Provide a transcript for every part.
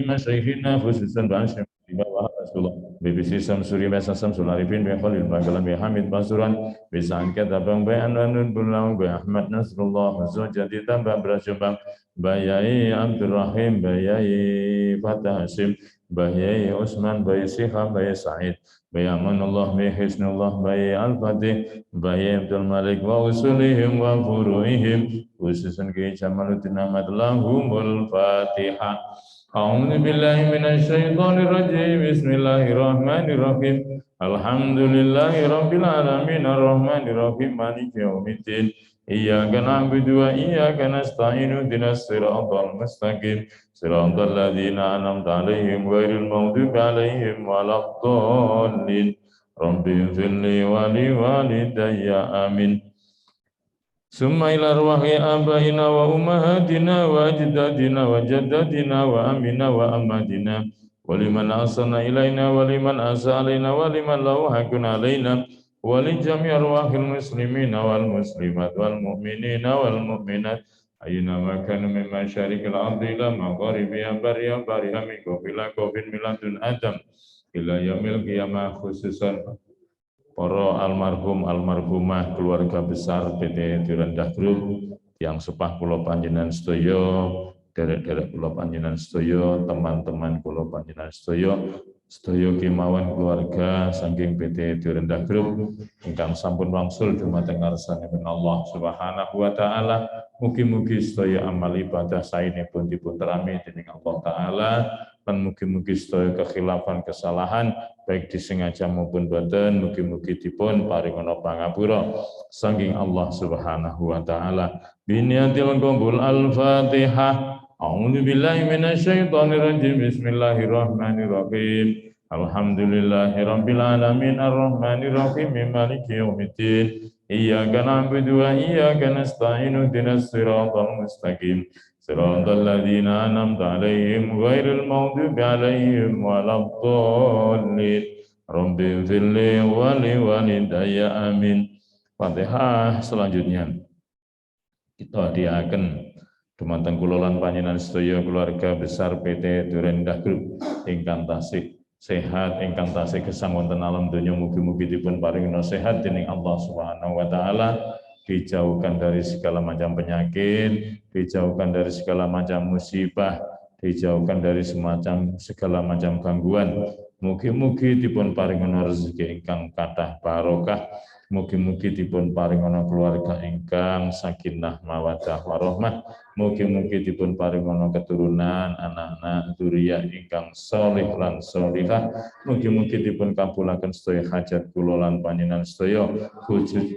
Masyaykhina khususan Ba'asyim Rasulullah BBC Samsuri Mesa Samsul Arifin Bi Khalil Bagalam Bi Hamid Basuran Bisa Angkat Abang Bi Anwanun Bulau Bi Ahmad Nasrullah Zujati Tambah Berasubang Bayai Abdurrahim Bayai Fatah Hasim Bayai Usman Bayai Siham Bayai Sa'id Bayai Amanullah Bayai Hisnullah Bayai Al-Fatih Bayai Abdul Malik Wa usulihim wa furuihim Khususan Ki Jamaluddin Ahmad Lahumul Fatihah. A'udzu billahi minasy syaithanir rajim. Bismillahirrahmanirrahim. Alhamdulillahi rabbil alamin arrahmanir rahim maliki yaumiddin. Iyyaka na'budu wa iyyaka nasta'in ihdinas siratal mustaqim. Siratal ladzina an'amta 'alaihim ghairil maghdubi 'alaihim waladdallin. Rabbi ighfirli wa li walidayya amin. Summa ila arwahi abaina wa ummahatina wa ajdadina wa jaddadina wa amina wa amadina wa liman asana ilaina wa liman asa alaina wa liman lahu hakun alaina wa li jami' arwahil muslimina wal muslimat wal mu'minina wal mu'minat ayna ma kanu min masyarikil ardi ila magharibiha bariya bariha min qafila qafin miladun adam ila yaumil qiyamah khususan para almarhum almarhumah keluarga besar PT Direndah Group yang sepah kula panjenengan sedaya, derek-derek kula panjenengan sedaya, teman-teman kula panjenengan sedaya, sedaya kemawon keluarga saking PT Direndah Group ingkang sampun wangsul dumateng ngarsanipun Allah Subhanahu wa taala. Mugi-mugi sedaya amal ibadah saenipun dipun terami dening Allah taala lan mugi-mugi sedaya kekhilafan kesalahan baik disengaja maupun boten mugi-mugi dipun paringana pangapura saking Allah Subhanahu wa taala. Biniyatil qabul al-Fatihah. A'udzu billahi minasyaitonir rajim. Bismillahirrahmanirrahim. Alhamdulillahirabbil alamin arrahmanir rahim maliki yaumiddin. Iyyaka na'budu wa iyyaka nasta'in ihdinas siratal mustaqim. Siratal ladzina an'amta 'alaihim ghairil maghdubi 'alaihim waladdallin. Rabbi ighfirli wa li walidayya amin. Fatihah. Selanjutnya kita hadiahkan dumateng kula lan panjenengan sedaya keluarga besar PT Direndah Group ingkang tasih sehat, ingkang tasih gesang wonten alam donya, mugi-mugi dipun paringna sehat dening Allah Subhanahu wa taala, dijauhkan dari segala macam penyakit, dijauhkan dari segala macam musibah, dijauhkan dari segala macam gangguan. Mugi-mugi dipun paringana rezeki ingkang kathah barokah. Mugi-mugi dipun paringana keluarga ingkang sakinah mawaddah warahmah. Mugi-mugi dipun paringana keturunan anak-anak dzurriyyah ingkang sholih lan sholihah. Mugi-mugi dipun kabulaken sedaya hajat kula lan panjenengan sedaya,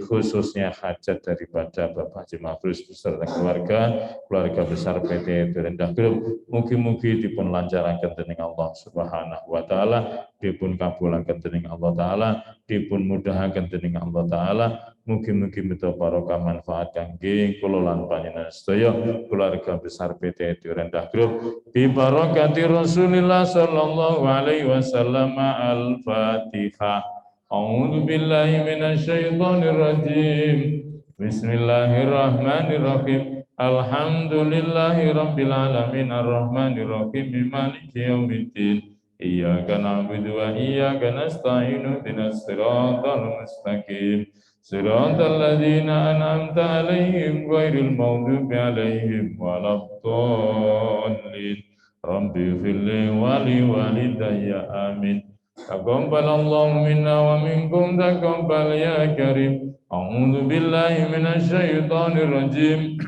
khususnya hajat daripada Bapak Haji Mafrus beserta keluarga besar PT Direndah Group. Mugi-mugi dipun lancaraken dening Allah Subhanahu wa taala, dipun kabulaken dening Allah taala, dipun mudahaken dening Allah taala. Mugi-mugi mita barokah manfaat kangge kula lan panjenengan sedaya keluarga besar PT Direndah Group bi barakati Rasulillah sallallahu alaihi wasallam. Al-Fatihah. A'udzu billahi minasyaitonir rajim. Bismillahirrahmanirrahim. Alhamdulillahi rabbil alamin arrahmanir rahim maliki yaumiddin. Iyyaka na'budu wa iyyaka nasta'in ihdinas siratal mustaqim. Siratal ladzina an'amta 'alaihim ghairil maghdubi 'alaihim waladdallin. Rabbi ighfirli wa li walidayya amin. Taqabbalallahu minna wa minkum taqabbal ya karim. A'udzu billahi minasy syaithanir rajim.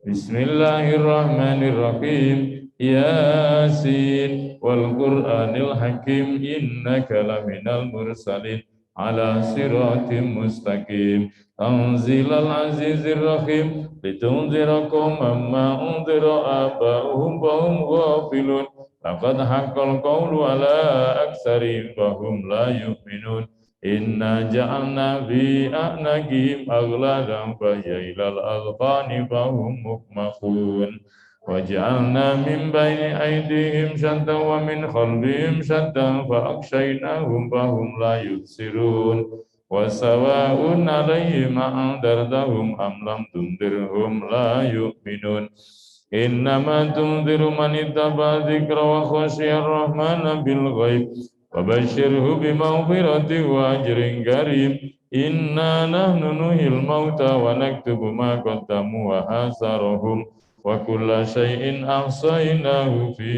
Bismillahirrahmanirrahim. Yasin wal Qur'anil Hakim innaka laminal mursalin ala siratim mustaqim. Tanzilal azizir rahim litunzira qauman ma unzira aba'uhum wa hum ghafilun. Laqad haqqal qawlu ala aktsarihim wa hum la yu'minun. Inna ja'alna fi a'naqihim aghlalan fahiya ilal adqani fahum muqmahun. Waj'alna min bayni aydihim syaddan wa min khalfihim syaddan fa aghshaynahum fahum la yubsirun. Wa sawa'un 'alaihim a'andartahum am lam tundirhum la yu'minun. إنما تنذر من اتبع الذكر وخشي الرحمن بالغيب وبشره بمغفرة وأجر كريم إنا نحن نحيي الموتى ونكتب ما قدموا وآثارهم وكل شيء أحصيناه في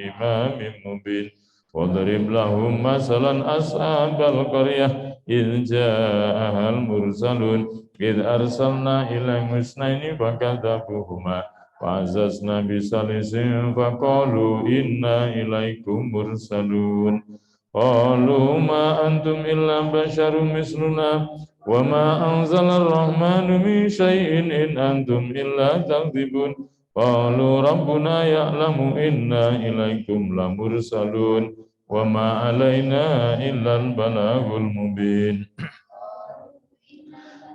إمام مبين واضرب لهم مثلا أصحاب القرية إذ جاءها المرسلون إذ أرسلنا إليهم اثنين فكذبوهما فعززنا بثالث فقالوا إنا إليكم مرسلون قالوا ما أنتم إلا بشر مثلنا وما أنزل الرحمن من شيء إن أنتم إلا تكذبون قالوا ربنا يعلم إنا إليكم لمرسلون وما علينا إلا البلاغ المبين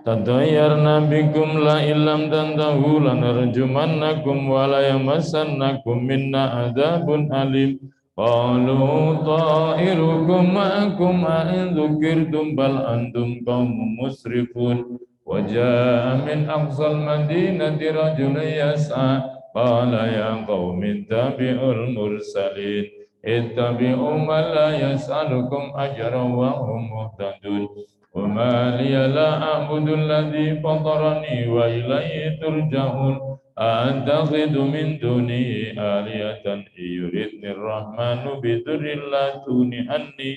تطيرنا بكم لئن لم تنتهوا لنرجمنكم وليمسنكم منا عذاب أليم قالوا طائركم معكم أئن ذكرتم بل أنتم قوم مسرفون وجاء من أقصى المدينة رجل يسعى قال يا قوم اتبعوا المرسلين اتبعوا من لا يسألكم أجرا وهم مهتدون وما لي لا أعبد الذي فطرني وإليه ترجعون أأتخذ من دونه آلهة إن يردني الرحمن بضر لا تغن عني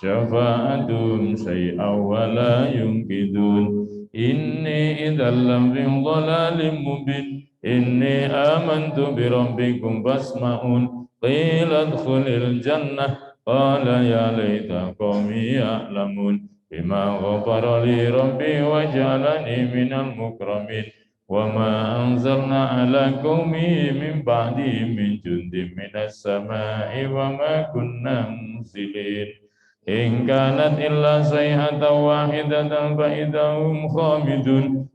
شفاعتهم شيئا ولا ينقذون إني إذا لفي ضلال مبين إني آمنت بربكم فاسمعون قيل ادخل الجنة قال يا ليت قومي يعلمون بما غفر لي ربي وجعلني من المكرمين وما أنزلنا على قومه من بعده من جند من السماء وما كنا منزلين إن كانت إلا صيحة واحدة فإذا هم خامدون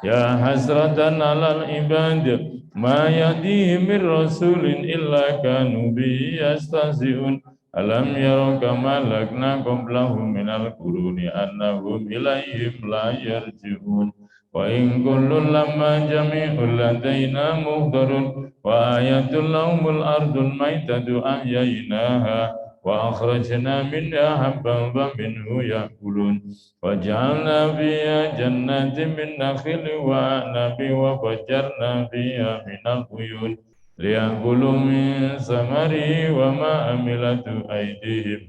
يا حسرة على العباد ما يأتيهم من رسول إلا كانوا به يستهزئون ألم يروا كما أهلكنا قبلهم من القرون أنهم إليهم لا يرجعون وإن كل لما جميع لدينا مهدرون وآية لهم الأرض الميتة أحييناها وأخرجنا منها حبا فمنه يأكلون وجعلنا فيها جنات من نخيل وأعناب وفجرنا فيها من العيون ليأكلوا من ثمره وما عملت أيديهم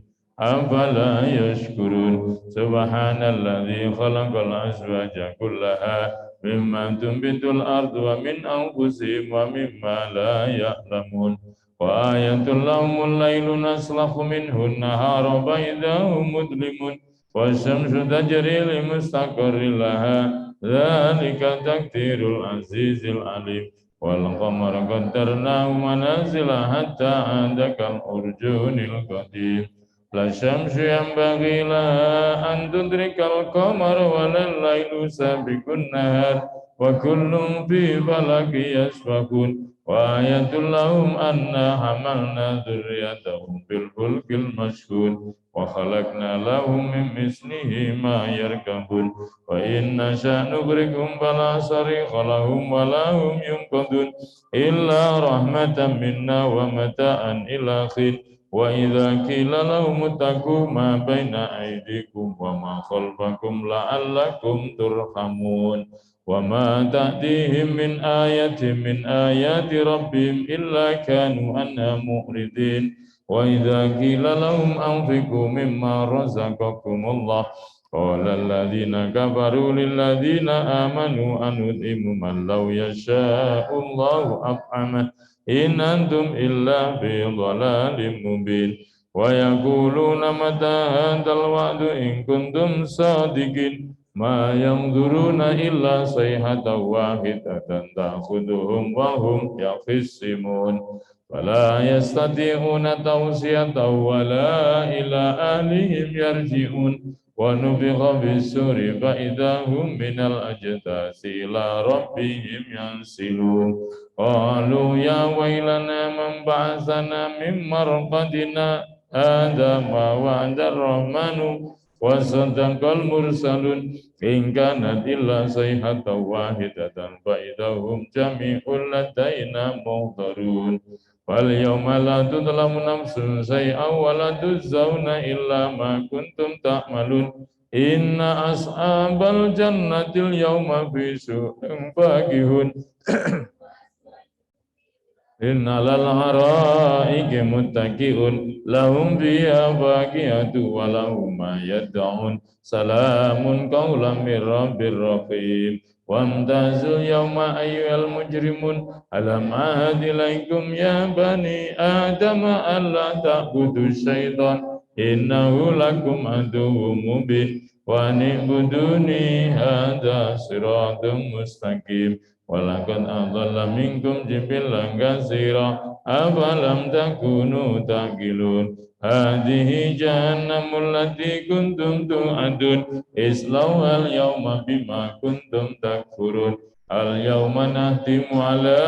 أفلا يشكرون سبحان الذي خلق الأزواج كلها مما تنبت الأرض ومن أنفسهم ومما لا يعلمون وآية لهم الليل نسلخ منه النهار فإذا هم مظلمون والشمس تجري لمستقر لها ذلك تقدير العزيز العليم والقمر قدرناه منازل حتى عاد كالأرجون القديم لا الشمس ينبغي لها أن تدرك القمر ولا الليل سابق النهار وكل في فلك يسبحون وآية لهم أنا حملنا ذريتهم في الفلك المشحون وخلقنا لهم من مثله ما يركبون وإن نشأ نغرقهم فلا صريخ لهم ولا هم ينقذون إلا رحمة منا ومتاعا إلى حين وإذا قيل لهم اتقوا ما بين أيديكم وما خلفكم لعلكم ترحمون وما تأتيهم من آية من آيات ربهم إلا كانوا عنها معرضين وإذا قيل لهم أنفقوا مما رزقكم الله قال الذين كفروا للذين آمنوا أنطعم من لو يشاء الله أطعمه إن أنتم إلا في ضلال مبين ويقولون متى هذا الوعد إن كنتم صادقين ما ينظرون إلا صيحة واحدة تأخذهم وهم يخصمون ولا يستطيعون توصية ولا إلى أهلهم يرجعون ونفخ في السور فإذا هم من الأجداث إلى ربهم ينسلون قالوا يا ويلنا من بعثنا من مرقدنا هذا ما وعد الرحمن wa sadaqal mursalun in kanat illa sayhatan wahidatan fa idahum jami'un ladaina muhdarun wal yawma la tudlamu nafsun shay'an wa la tujzauna illa ma kuntum ta'malun inna ashabal jannatil yawma fi syu'in fakihun inna lal haraiki muttaqiun lahum fiha faqihatu wa lahum ma yad'un salamun qawlan min rabbir rahim wamtazul yawma ayyuhal mujrimun alam ahad ilaikum ya bani adam alla ta'budu syaitan innahu lakum aduwwum mubin wa ni'buduni hadza siratun mustaqim walaqad adalla minkum jibillan katsira afalam takunu taqilun hadhihi jahannamul lati kuntum tu'adun islawhal yawma bima kuntum takfurun al yawma nahtimu ala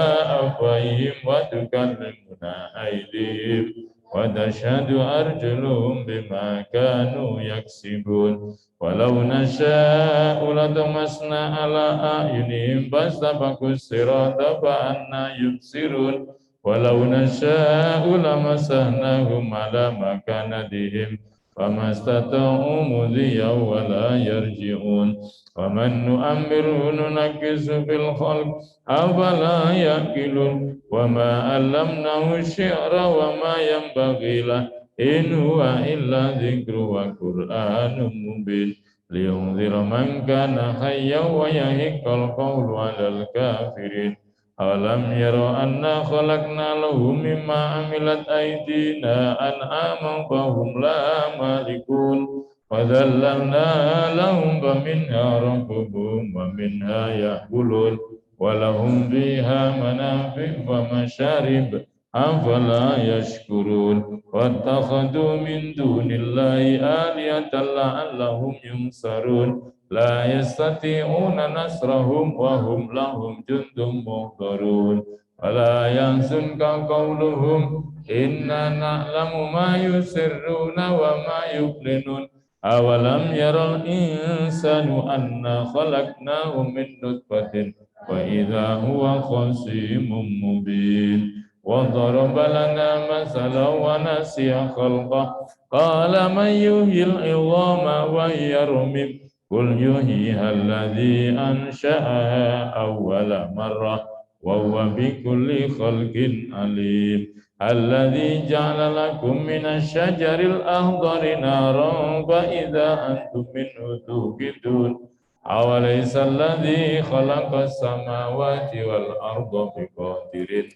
afwahihim wa tukallimuna aydihim wa tashhadu arjuluhum bima kanu yaksibun walau nasya'u latamasna ala a'yunihim fastabakus sirata fa'anna yubsirun walau nasya'u lamasahnahum ala makanatihim famastata'u mudhiya wa la yarji'un wa man nu'ammiru nunakkisu fil khalq afala ya'qilun wa ma 'allamnahu syi'ra wa ma yanbaghi lahu in huwa illa dzikru wa qur'anun mubin liyunzira man kana hayyan wa yahiqqal qawlu 'alal kafirin alam yara anna khalaqna lahum mimma amilat aydina an'aman fahum la malikun wa dhallalna lahum faminha rakubuhum wa minha ya'kulun wa lahum fiha manafi' wa masharib afala yashkurun wattakhadhu min dunillahi alihatan la'allahum yunsarun la yastati'una nasrahum wa hum lahum jundum muhdarun wala yansunka qawluhum inna na'lamu ma yusirruna wa ma yuqlinun awalam yaral insanu anna khalaqnahu min nutfatin wa idha huwa khasimun mubin وضرب لنا مثلا ونسي خلقه قال من يحيي العظام وهي رميم قل يحييها الذي أنشأها أول مرة وهو بكل خلق عليم الذي جعل لكم من الشجر الأخضر نارا فإذا أنتم منه توقدون أوليس الذي خلق السماوات والأرض بقادر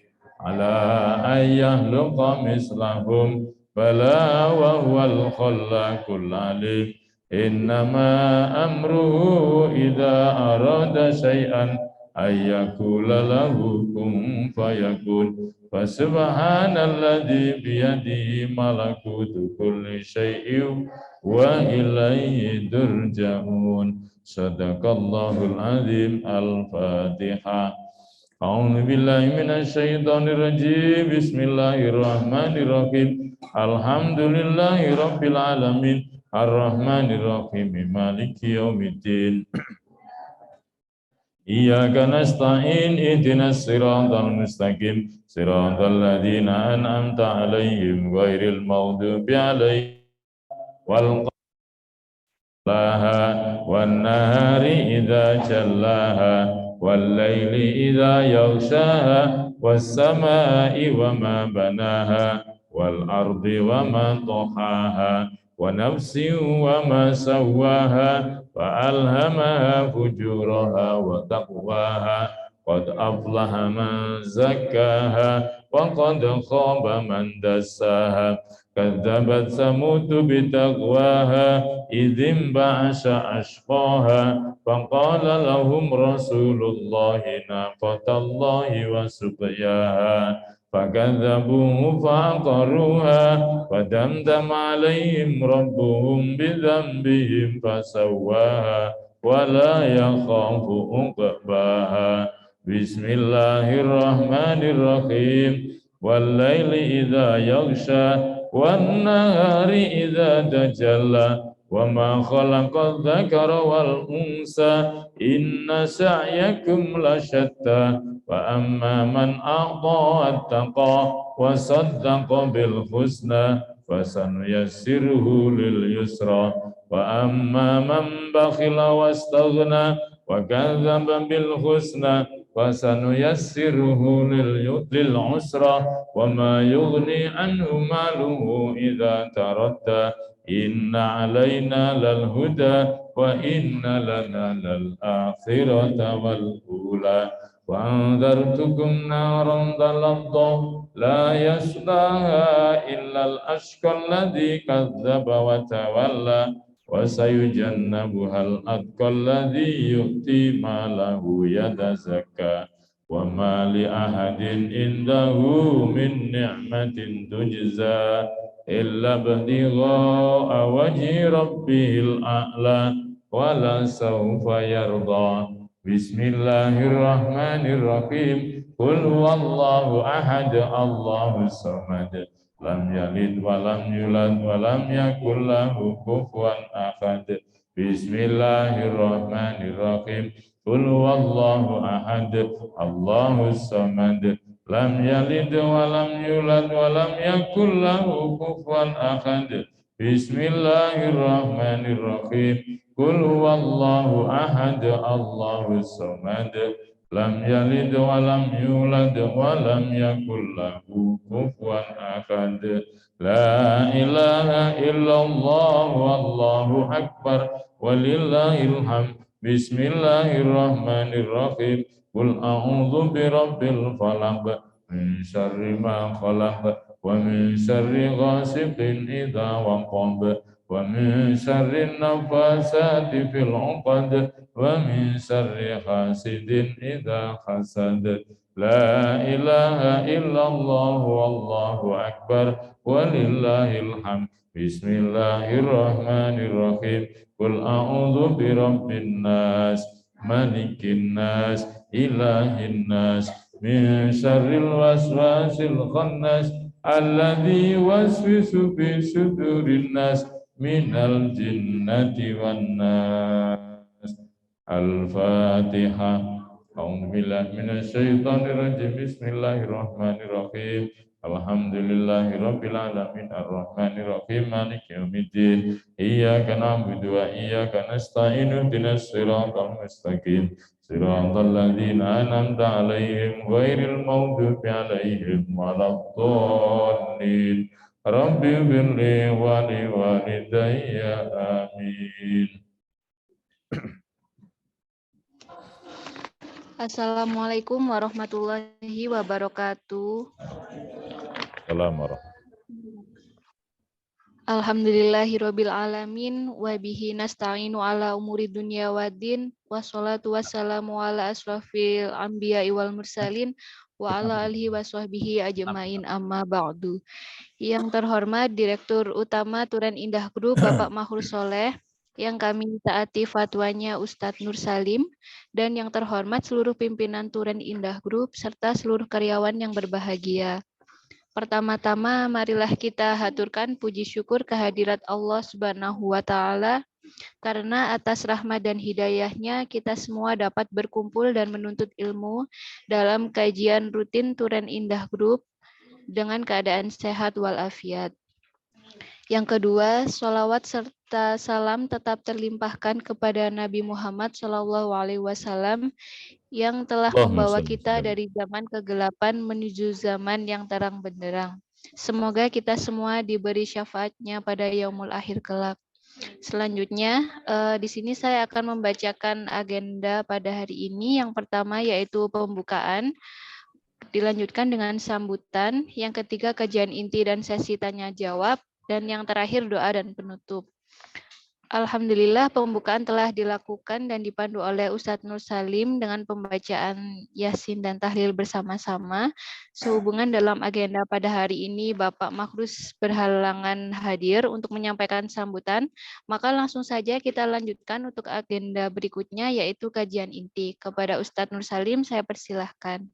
على أن يخلق مثلهم بلى وهو الخلاق العليم إنما أمره إذا أراد شيئا أن يقول له كن فيكون فسبحان الذي بيده ملكوت كل شيء وإليه ترجعون صدق الله العظيم الفاتحة أعوذ بالله من الشيطان الرجيم بسم الله الرحمن الرحيم الحمد لله رب العالمين الرحمن الرحيم مالك يوم الدين إياك نستعين اهدنا الصراط المستقيم صراط الذين أنعمت عليهم غير المغضوب عليهم والنهار إذا جلاها والليل إذا يغشاها والسماء وما بناها والأرض وما طحاها ونفس وما سواها فألهمها فجورها وتقواها قد أفلح من زكاها وقد خاب من دساها كذبت ثمود بتقواها إذ انبعث أشقاها فقال لهم رسول الله ناقة الله وسقياها فكذبوه فعقروها فدمدم عليهم ربهم بذنبهم فسواها ولا يخاف عقباها بسم الله الرحمن الرحيم والليل إذا يغشى والنهار إذا تجلى وما خلق الذكر والأنثى إن سعيكم لشتى وأما من أعطى واتقى وصدق بالحسنى فسنيسره لليسرى وأما من بخل واستغنى وكذب بالحسنى فسنيسره للعسرى وما يغني عنه ماله إذا تردى إن علينا للهدى وإن لنا للآخرة والأولى وأنذرتكم نارا تلظى لا يصلاها إلا الأشقى الذي كذب وتولى وسيجنبها الأتقى الذي يؤتي ماله يتزكى وما لأحد عنده من نعمة تجزى إلا ابتغاء وجه ربه الأعلى ولسوف يرضى بسم الله الرحمن الرحيم قل هو الله أحد الله الصمد لم يلد ولم يولد ولم يكن له كفوا أحد بسم الله الرحمن الرحيم قل هو الله أحد الله الصمد لم يلد ولم يولد ولم يكن له كفوا أحد بسم الله الرحمن الرحيم قل هو الله أحد الله الصمد لم يلد ولم يولد ولم يكن له كفوا أحد لا إله إلا الله والله أكبر ولله الحمد بسم الله الرحمن الرحيم قل أعوذ برب الفلق من شر ما خلق ومن شر غاسق إذا وقب ومن شر النفاسات في العقد ومن شر حاسد إذا حسد لا إله إلا الله والله أكبر ولله الحمد بسم الله الرحمن الرحيم قل أعوذ برب الناس ملك الناس إله الناس من شر الوسواس الخناس الذي يوسوس في صدور الناس من الجنة والناس الفاتحة أعوذ بالله من الشيطان الرجيم بسم الله الرحمن الرحيم الحمد لله رب العالمين الرحمن الرحيم مالك يوم الدين إياك نعبد وإياك نستعين اهدنا الصراط المستقيم صراط الذين أنعمت عليهم غير المغضوب عليهم ولا الضالين رب اغفر لي ولوالدي آمين. Assalamualaikum warahmatullahi wabarakatuh. Assalamualaikum. Alhamdulillahirabbil alamin wa bihi nasta'inu ala umuri dunya waddin wassalatu wassalamu ala asrofil anbiya'i wal mursalin wa ala alihi waswahbihi ajmain amma ba'du. Yang terhormat Direktur Utama Turen Indah Group Bapak Mahfuz Soleh, yang kami taati fatwanya Ustadz Nur Salim, dan yang terhormat seluruh pimpinan Turen Indah Group serta seluruh karyawan yang berbahagia. Pertama-tama marilah kita haturkan puji syukur kehadirat Allah Subhanahu wa Ta'ala, karena atas rahmat dan hidayahnya kita semua dapat berkumpul dan menuntut ilmu dalam kajian rutin Turen Indah Group dengan keadaan sehat walafiat. Yang kedua, sholawat serta salam tetap terlimpahkan kepada Nabi Muhammad SAW yang telah membawa kita dari zaman kegelapan menuju zaman yang terang benderang. Semoga kita semua diberi syafaatnya pada yaumul akhir kelak. Selanjutnya, di sini saya akan membacakan agenda pada hari ini. Yang pertama yaitu pembukaan, dilanjutkan dengan sambutan, yang ketiga kajian inti dan sesi tanya jawab, dan yang terakhir doa dan penutup. Alhamdulillah pembukaan telah dilakukan dan dipandu oleh Ustadz Nur Salim dengan pembacaan Yasin dan tahlil bersama-sama. Sehubungan dalam agenda pada hari ini Bapak Mahfuz berhalangan hadir untuk menyampaikan sambutan, maka langsung saja kita lanjutkan untuk agenda berikutnya yaitu kajian inti. Kepada Ustadz Nur Salim saya persilahkan.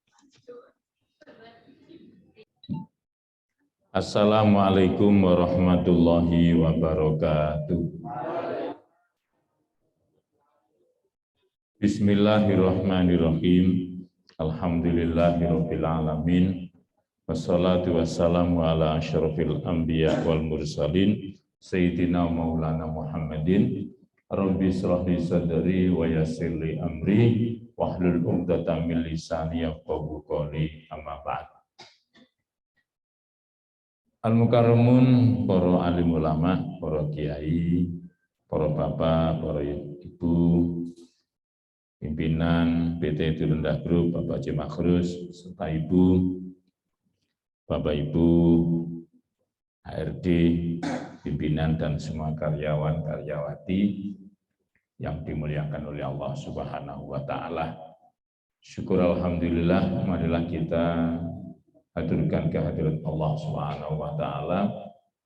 Assalamualaikum warahmatullahi wabarakatuh. Bismillahirrahmanirrahim. Alhamdulillahirabbil alamin. Wassalatu wassalamu ala asyrofil anbiya wal mursalin sayyidina maulana Muhammadin. Rabbi shrah li sadri wa yassir li amri wahlul 'uqdatam min lisani yafqahu qawli. Amma ba'd. Al-mukarramun, para alim ulama, para kiai, para bapak, para ibu, pimpinan PT Tulundah Group, Bapak Haji Makhrus, serta ibu, bapak ibu, HRD, pimpinan dan semua karyawan karyawati yang dimuliakan oleh Allah Subhanahu wa taala. Syukur alhamdulillah, marilah kita haturkan kehadirat Allah Subhanahu wa taala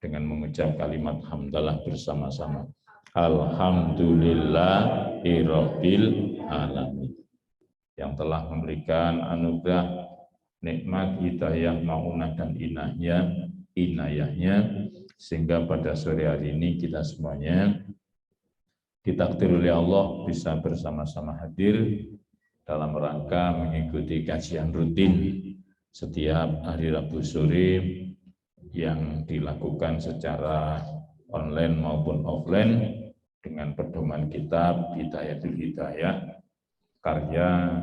dengan mengucap kalimat hamdalah bersama-sama. Alhamdulillahirabbil alamin. Yang telah memberikan anugerah nikmat hidayah maunah dan inayahnya sehingga pada sore hari ini kita semuanya ditakdir oleh Allah bisa bersama-sama hadir dalam rangka mengikuti kajian rutin setiap hari Rabu sore yang dilakukan secara online maupun offline dengan pedoman kitab Hidayatul Hidayah karya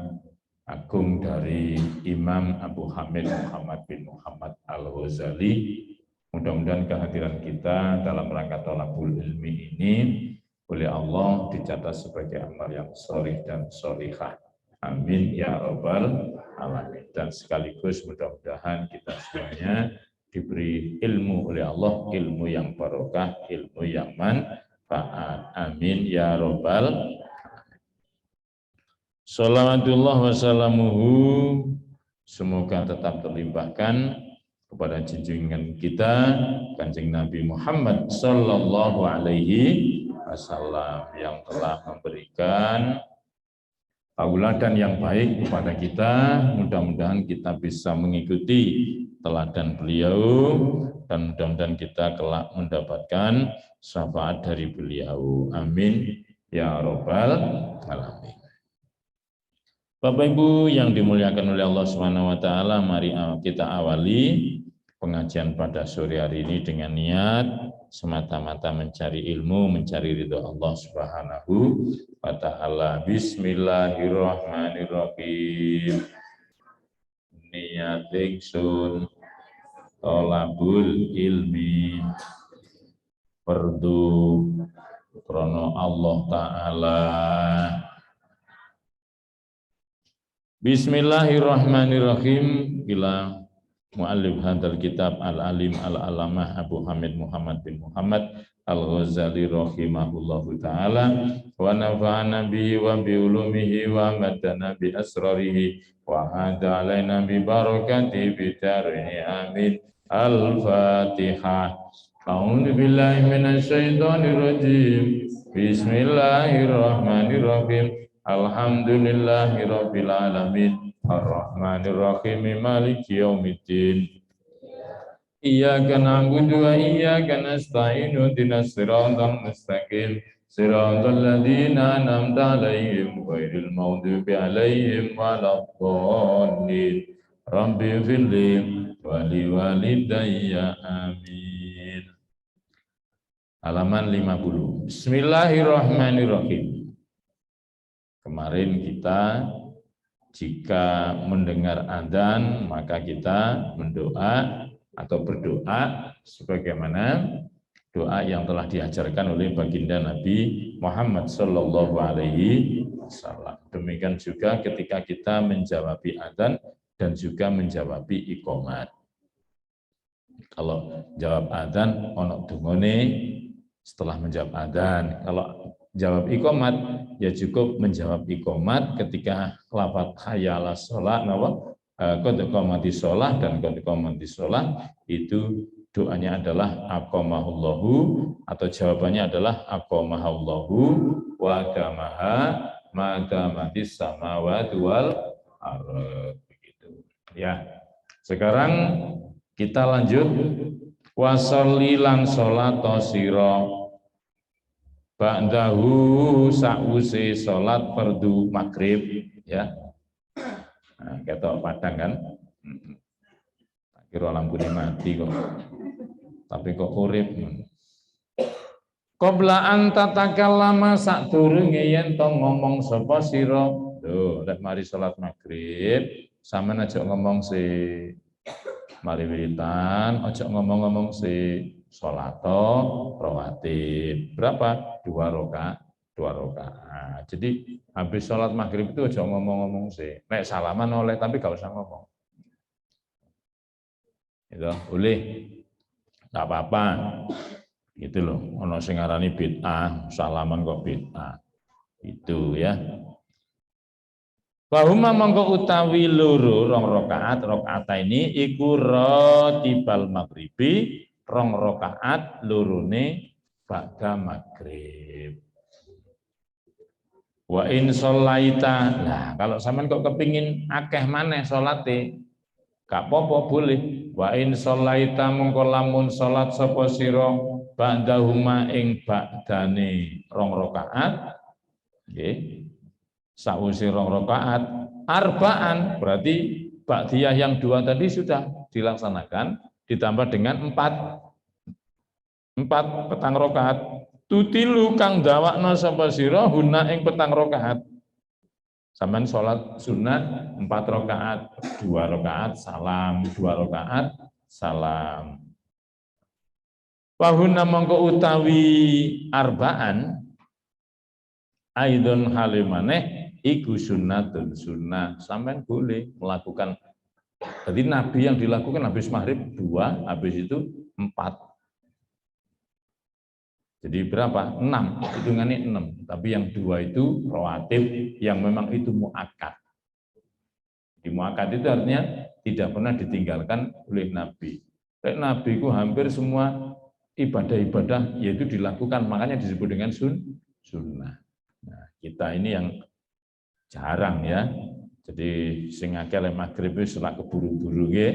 agung dari Imam Abu Hamid Muhammad bin Muhammad Al-Ghazali. Mudah-mudahan kehadiran kita dalam rangka thalabul ilmi ini oleh Allah dicatat sebagai amal yang sholih dan sholihah. Amin ya rabbal alamin. Dan sekaligus mudah-mudahan kita semuanya diberi ilmu oleh Allah, ilmu yang barokah, ilmu yang manfaat. Amin ya rabbal alamin. Shalawatullah wassalamuhu, semoga tetap terlimpahkan kepada junjungan kita Kanjeng Nabi Muhammad sallallahu alaihi wasallam yang telah memberikan tauladan yang baik kepada kita. Mudah-mudahan kita bisa mengikuti teladan beliau dan mudah-mudahan kita kelak mendapatkan syafaat dari beliau. Amin ya rabbal alamin. Bapak Ibu yang dimuliakan oleh Allah Subhanahu wa taala, mari kita awali pengajian pada sore hari ini dengan niat semata-mata mencari ilmu, mencari ridho Allah Subhanahu wa taala. Bismillahirrahmanirrahim. Niat ingsun thalabul ilmi fardu krana Allah taala. Bismillahirrahmanirrahim. Bila muallif hadal kitab al-alim al-alamah Abu Hamid Muhammad bin Muhammad Al-Ghazali rahimahullahu ta'ala wa nafa'ana bihi wa bi ulumihi wa amadana bi asrarihi wa hada alaina bi barakati bidarihi. Amin. Al-Fatihah. A'udzu billahi minasy syaithanir rajim. Bismillahirrahmanirrahim. Alhamdulillahirabbil alamin. Ar-Rahmanir-Rahim. Maliki yaumiddin. Iyyaka na'budu wa iyyaka nasta'in. Ihdinas siratal mustaqim. Siratal ladzina an'amta 'alaihim ghairil maghdubi 'alaihim waladdallin. Rabbi ighfirli wa liwalidayya. Amin. Halaman 50. Bismillahirrahmanirrahim. Kemarin kita jika mendengar adzan maka kita mendoa atau berdoa sebagaimana doa yang telah diajarkan oleh baginda Nabi Muhammad sallallahu alaihi wasallam. Demikian juga ketika kita menjawabi adzan dan juga menjawabi iqomat. Kalau jawab adzan ono dungone setelah menjawab adzan. Kalau jawab iqomat ya cukup menjawab iqomat ketika lafaz hayya 'alas shalah qad qamati shalah dan qad qamati shalah itu doanya adalah aqamahullahu atau jawabannya adalah aqamahullahu wa damaha ma damatis samawati wal ardh, begitu ya. Sekarang kita lanjut. Wasolli lan sholat sira ba'dahu sa'use salat fardu maghrib ya. Nah, ketok padang kan. Kira lampune mati kok. Tapi kok urip. Qabla an tatakallama sadurunge yen to ngomong sapa sira. Lho, lek mari salat maghrib, sampean aja ngomong si mari wiritan, aja ngomong-ngomong si salat rawatib. Berapa? 2 rakaat. 2 rakaat. Jadi habis salat maghrib itu aja ngomong-ngomong si. Nek salaman oleh tapi gak usah ngomong. Itu boleh. Enggak apa-apa. Gitu loh, ono sing ngarani bid'ah, salaman kok bid'ah. Itu ya. Bahuma mongko utawi loro rong rakaat, rakaat ini iku ratibal maghribi, rong rakaat lorone ba'da maghrib. Wa in sholaita, nah kalau sampean kok kepingin akeh maneh salate, gak apa-apa boleh. Wa in sholaita mongko lamun salat sapa sira ba'dahuma ing ba'dane rong rakaat nggih sawise rong rakaat arba'an berarti ba'diyah yang 2 tadi sudah dilaksanakan ditambah dengan 4 petang rakaat tutilu kang dawakna sapa sira huna ing petang rakaat sampean salat sunat 4 rakaat 2 rakaat salam 2 rakaat salam. Wahuna mongko utawi arbaan aidon halimane iku sunnatun sunnah sampean boleh melakukan. Jadi Nabi yang dilakukan habis maghrib 2, habis itu 4. Jadi berapa? 6, hitungannya 6. Tapi yang 2 itu rawatib yang memang itu muakkad. Di muakkad itu artinya tidak pernah ditinggalkan oleh Nabi. Nabi itu hampir semua ibadah-ibadah yaitu dilakukan, makanya disebut dengan sunnah. Nah, kita ini yang jarang ya. Jadi sing akeh lek maghrib wis lak keburu-buru nggih.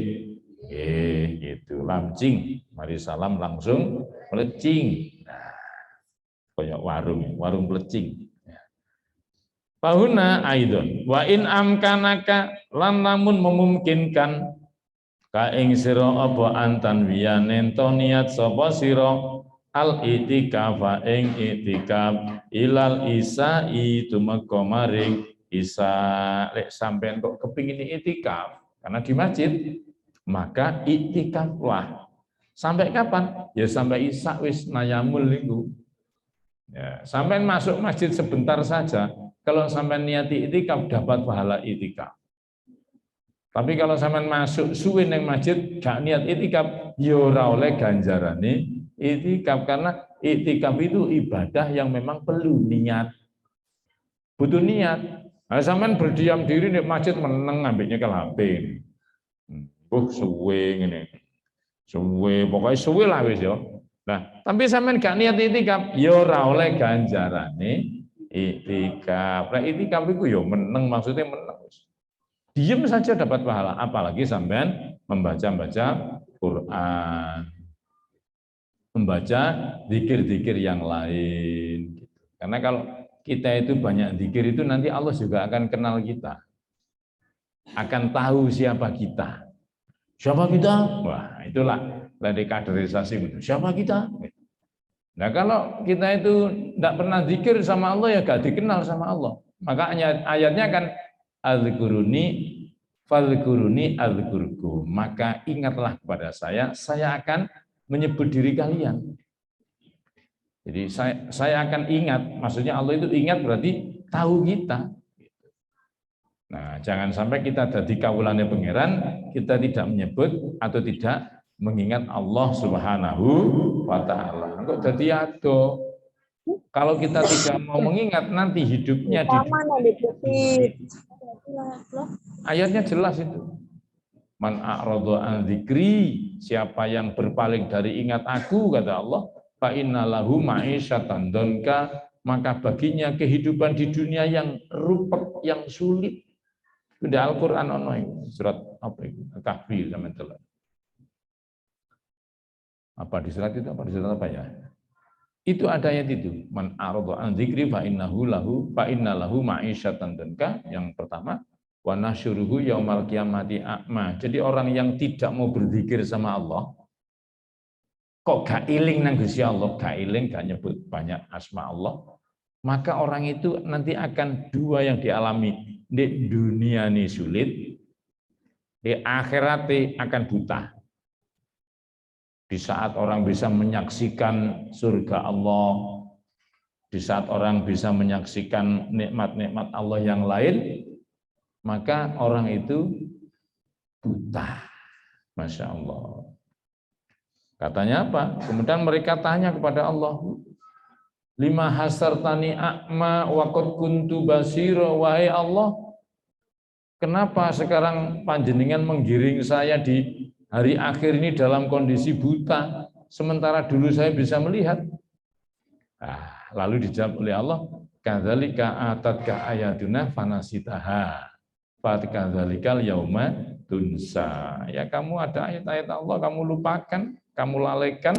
Gitu. Lamcing, mari salam langsung melecing. Nah, kayak warung melecing. Fahuna aidon wa in amkanaka lan lamun memungkinkan ka ing sira apa antan wiyane to niat sapa sira al itikafa ing itikaf ilal isai tumeka maring isa lek sampean kok kepingin itikaf karena di masjid maka itikaflah sampai kapan ya sampai isa wis nayamul niku ya sampean masuk masjid sebentar saja kalau sampean niati itikaf dapat pahala itikaf. Tapi kalau sampean masuk suwe nang masjid gak niat itikaf, ya ora oleh ganjarane itikaf karena itikaf itu ibadah yang memang perlu niat. Butuh niat. Nah, sampean berdiam diri di masjid meneng ambeknya ke HP. Suwe ngene. Suwe pokoknya suwe lah wis ya. Nah, tapi sampean gak niat itikaf, ya ora oleh ganjarane itikaf. Lah itikaf iku ya meneng maksudnya meneng. Diam saja dapat pahala, apalagi sampean membaca-baca Quran, membaca zikir-zikir yang lain. Karena kalau kita itu banyak zikir itu nanti Allah juga akan kenal kita, akan tahu siapa kita. Siapa kita? Wah, itulah dari kaderisasi itu. Siapa kita? Nah kalau kita itu tidak pernah zikir sama Allah ya gak dikenal sama Allah. Maka ayatnya kan Al-Quruni fal-Quruni al-Qurku. Maka ingatlah kepada saya akan menyebut diri kalian. Jadi saya akan ingat, maksudnya Allah itu ingat berarti tahu kita. Nah, jangan sampai kita jadi kawulane pangeran, kita tidak menyebut atau tidak mengingat Allah Subhanahu wa taala. Kok jadi ado? Kalau kita tidak mau mengingat nanti hidupnya di ayatnya jelas itu. Man a'rada an dzikri, siapa yang berpaling dari ingat aku kata Allah, fa innalahu ma'isyatan donka, maka baginya kehidupan di dunia yang rupek, yang sulit. Sudah Al-Qur'an ono surat apa itu? Kahfi sampeyan delok. Apa di surat itu apa di surat apa ya? Itu ada ayat itu, man a'rada an dzikri fa inna lahu ma'isyatan danka, yang pertama, wa nasyuruhu yaumal qiyamati a'ma. Jadi orang yang tidak mau berzikir sama Allah, kok gak iling nang Gusti Allah, gak iling, gak nyebut banyak asma Allah, maka orang itu nanti akan dua yang dialami. Di dunia ini sulit, di akhirat akan buta. Di saat orang bisa menyaksikan surga Allah, di saat orang bisa menyaksikan nikmat-nikmat Allah yang lain, maka orang itu buta. Masya Allah. Katanya apa? Kemudian mereka tanya kepada Allah, lima hasartani a'ma wa qad kuntu basira, wahai Allah, kenapa sekarang panjenengan menggiring saya di hari akhir ini dalam kondisi buta, sementara dulu saya bisa melihat? Lalu dijawab oleh Allah, kadzalika atatka ayatuna fanasitaha fatikadzalikal yauma tunsa. Ya, kamu ada ayat-ayat Allah, kamu lupakan, kamu lalaikan,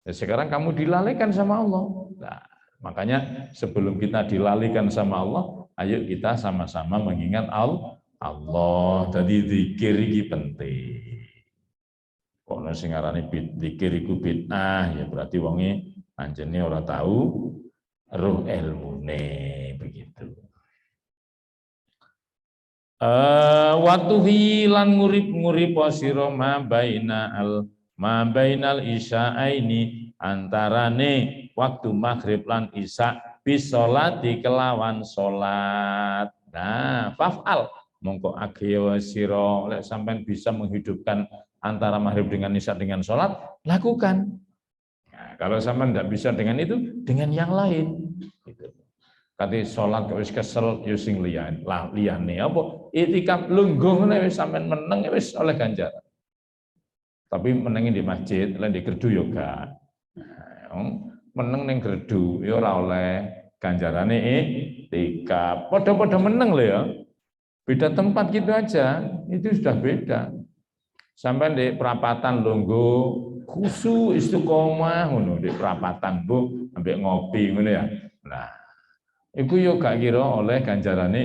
ya sekarang kamu dilalaikan sama Allah. Nah, makanya sebelum kita dilalaikan sama Allah, ayo kita sama-sama mengingat Allah. Jadi zikir iki penting. Kono sing arane zikir iku bid'ah, ya berarti wonge anjene ora tahu roh ilmune, begitu. Watuhi lan ngurip sira ma bainal isya'aini, antarane waktu maghrib lan isya bisolati kelawan salat. Nah, faf'al mongko agya sira lek sampean bisa menghidupkan antara maghrib dengan isya dengan salat, lakukan. Nah, kalau sampean tidak bisa dengan itu, dengan yang lain. Gitu. Kati sholat wis kesel yo sing liyane apa itikaf lungguh ngene wis sampean meneng wis oleh ganjaran. Tapi menengi di masjid, lan di gerdu yo gak. Meneng ning gerdu yo ora oleh ganjarane itikaf. Padha-padha meneng lho ya. Beda tempat gitu aja, itu sudah beda. Sampai di perapatan lungguh khusu istiqomah ngono di perapatan Bu ambek ngopi ngono ya. Nah, iku yo gak kira oleh ganjarane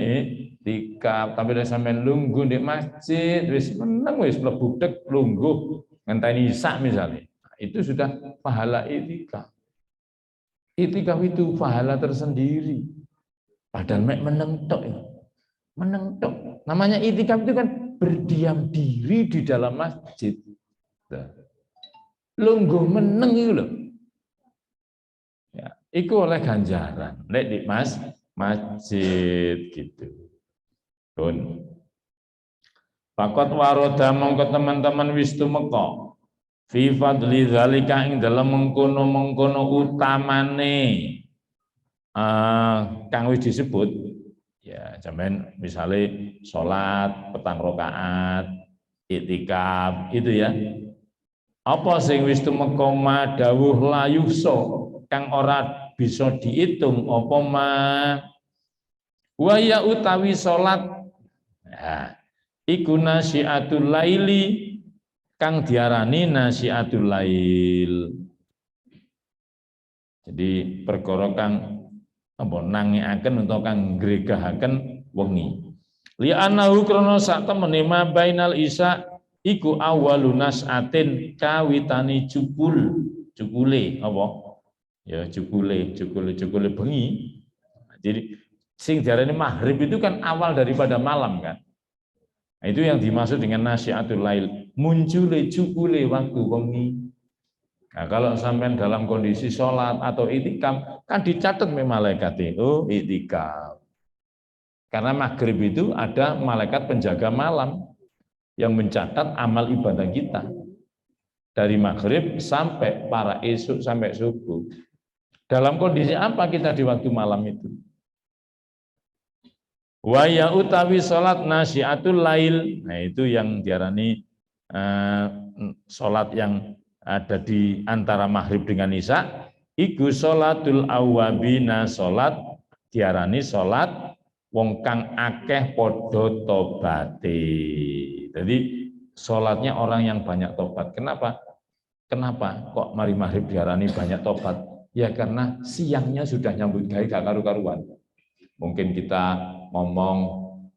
itikaf, tapi nek sampean lungguh di masjid wis meneng wis mlebu dek lungguh ngenteni isya misalnya. Itu sudah pahala itikaf. Itikaf itu pahala tersendiri. Padahal mek meneng tok ya. Meneng tok. Namanya itikaf itu kan berdiam diri di dalam masjid. Lungguh meneng itu loh. Ya, itu oleh ganjaran. Nek di masjid gitu. Pun. Pakot waroda mongko teman-teman wis tumeka. Fi fadli zalika ing dalam mengkono-mengkono utamane kang wis disebut. Ya, sampean misalnya sholat petang rakaat, iktikaf itu ya. Apa sing wis tumeka dawuh layuso kang ora bisa diitung apa wa ya utawi salat. Nah, iku nasyiatul laili kang diarani nasyiatul lail. Jadi perkara kang apa nangiaken utawa kang ngregahaken wengi. Li anahu krana sak temene ma bainal isya iku awwalun nas'atin kawitane cukule apa? Ya cukule bengi. Jadi sing diarani maghrib itu kan awal daripada malam kan. Nah, itu yang dimaksud dengan nasyiatul lail, muncule cukule waktu wengi. Nah, kalau sampai dalam kondisi sholat atau itikaf, kan dicatat malaikat itu itikaf. Karena maghrib itu ada malaikat penjaga malam yang mencatat amal ibadah kita. Dari maghrib sampai para esok sampai subuh. Dalam kondisi apa kita di waktu malam itu? Wa ya utawi sholat nasyiatul lail. Nah, itu yang diarani sholat yang ada di antara maghrib dengan isya, iku sholatul awwabina, sholat diarani sholat wong kang akeh podo tobate. Jadi sholatnya orang yang banyak tobat. Kenapa? Kok mari maghrib diarani banyak tobat? Ya karena siangnya sudah nyambut gawe gak karu-karuan. Mungkin kita ngomong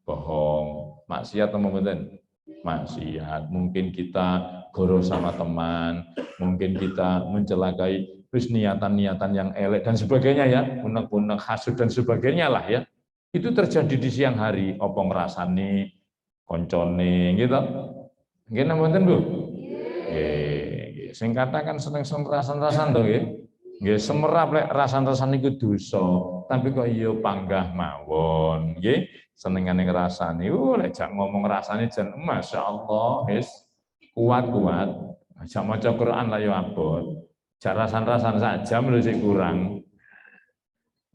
bohong, maksiat atau mboten? Maksiat. Mungkin kita goro sama teman, mungkin kita mencelakai terus niatan-niatan yang elek dan sebagainya ya, unek-unek, hasud dan sebagainya lah ya. Itu terjadi di siang hari, apa ngrasani koncone gitu. Nggih mboten Bu? Nggih, sing katakan seneng-seneng rasan-rasan to nggih. Nggih semerap lek rasan-rasan iku dosa, tapi kok iya panggah mawon, nggih. Senengane ngrasani. Lek jak ngomong rasane jan masyaallah wis kuat-kuat. Jak maca Quran lah yo abot. Jak rasan-rasan sak jam lho sik kurang.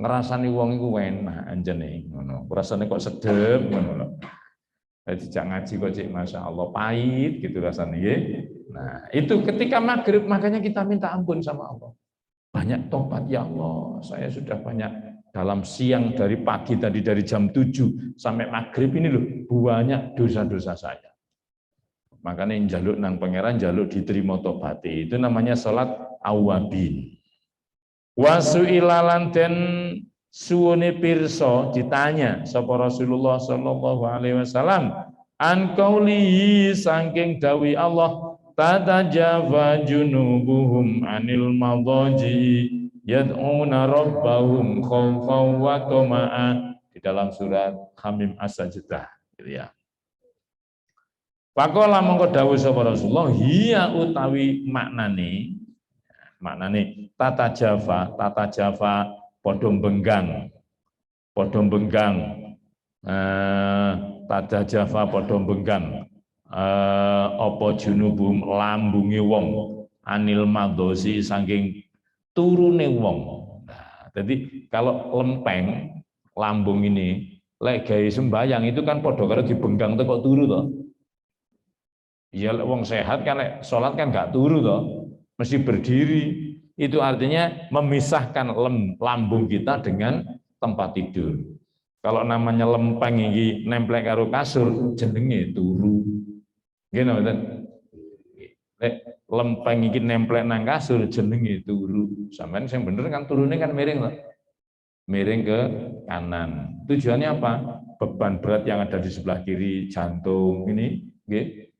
Ngrasani wong iku enak anjene ngono. Rasane kok sedep ngono lho. Jadi jak ngaji kok cik masyaallah pahit gitu rasanya nggih. Nah, itu ketika maghrib makanya kita minta ampun sama Allah. Banyak tobat, ya Allah, saya sudah banyak dalam siang dari pagi tadi dari jam 7 sampai maghrib ini loh, banyak dosa-dosa saya. Makanya njaluk nang pangeran, njaluk diterima tobaté. Itu namanya salat awabin. Wasu'ilalan den suwune pirsa ditanya sapa Rasulullah sallallahu alaihi wasallam an qaulihi saking dawi Allah tatajafa junubuhum anil madaji yad'una rabbahum khaufan wa tama'an di dalam surat Hamim As-Sajdah gitu ya. Pakola mongko dawuh sapa Rasulullah hiya utawi maknane tata Java padha benggang tata Java padha benggang apa junubum lambunge wong anil madosi saking turune wong. Nah, jadi kalau lempeng lambung ini lek gawe sembayang itu kan padha karo dibenggang kok turu to. Ya lek wong sehat kan lek salat kan gak turu to, mesti berdiri. Itu artinya memisahkan lambung kita dengan tempat tidur. Kalau namanya lempeng iki nemplek karo kasur jenenge turu. Nggih mboten? Lek lempeng iki nemplek nang kasur jenenge turu. Sampeyan sing bener kan turune kan miring loh. Miring ke kanan. Tujuannya apa? Beban berat yang ada di sebelah kiri jantung ini nggih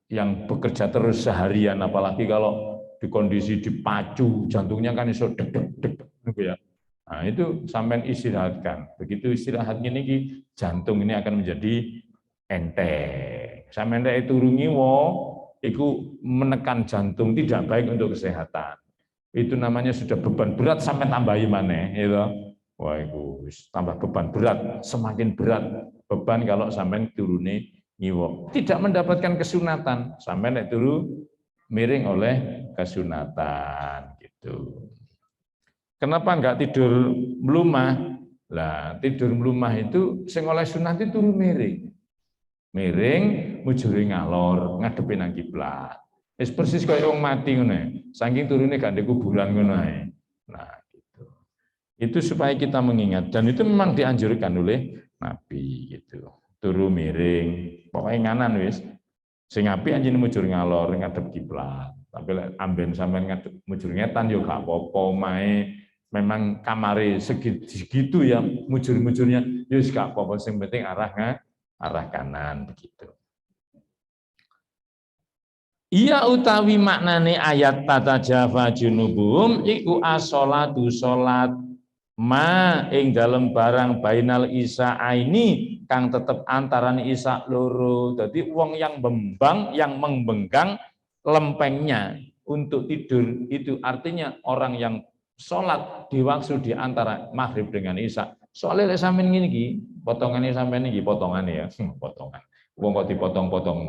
yang bekerja terus seharian apalagi kalau di kondisi dipacu jantungnya kan iso deg deg deg gitu ya. Nah, itu sampean istirahatkan. Begitu istirahat ini jantung ini akan menjadi enteng. Sampean nek turu ngiwo iku menekan jantung tidak baik untuk kesehatan. Itu namanya sudah beban berat sampai tambahi maneh gitu. Wah, itu tambah beban berat, semakin berat beban kalau sampean turune ngiwo. Tidak mendapatkan kesunatan, sampean nek turu miring oleh kesunatan gitu. Kenapa enggak tidur melumah? Lah, tidur melumah itu sing oleh sunat itu turu miring. Miring mujure ngalor, ngadepi nang kiblat. Wis persis kaya wong mati ngono. Saking turune gak ndek kuburan ngono ae. Nah, gitu. Itu supaya kita mengingat dan itu memang dianjurkan oleh Nabi gitu. Turu miring, pokoknya nganan wis. Sing apik anjene mujur ngalor ngadep kiblat. Tapi lek amben sampean ngadep mujur ngetan yo gak apa-apa mae. Memang kamare segitu ya mujur-mujurnya yo gak apa-apa sing penting arah kanan begitu. Iya utawi maknane ayat tata Java junubum iku as-sholatu sholat ma ing dalem barang bainal isa ini kang tetep antaran isa loro. Jadi wong yang membenggang lempengnya untuk tidur itu artinya orang yang sholat di waktu di antara maghrib dengan isya. Soalnya lek sampean ngene iki, potongane sampean iki potongane ya, potongan. Wong kok dipotong-potong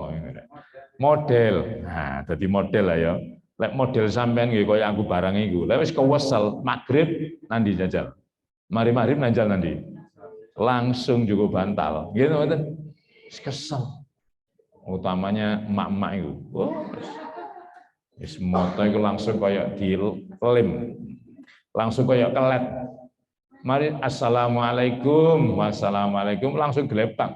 model. Nah, dadi model lah ya. Lek model sampean nggih koyo aku barang iku. Lek wis kewesel maghrib nandi jajal. Mari maghrib nanjal nandi. Langsung juga bantal. Gitu mboten? Wis kesel. Utamanya emak-emak itu. Oh, wis moto iku langsung koyo dilem. Langsung koyo kelet. Mari assalamualaikum, wassalamualaikum langsung gelepak.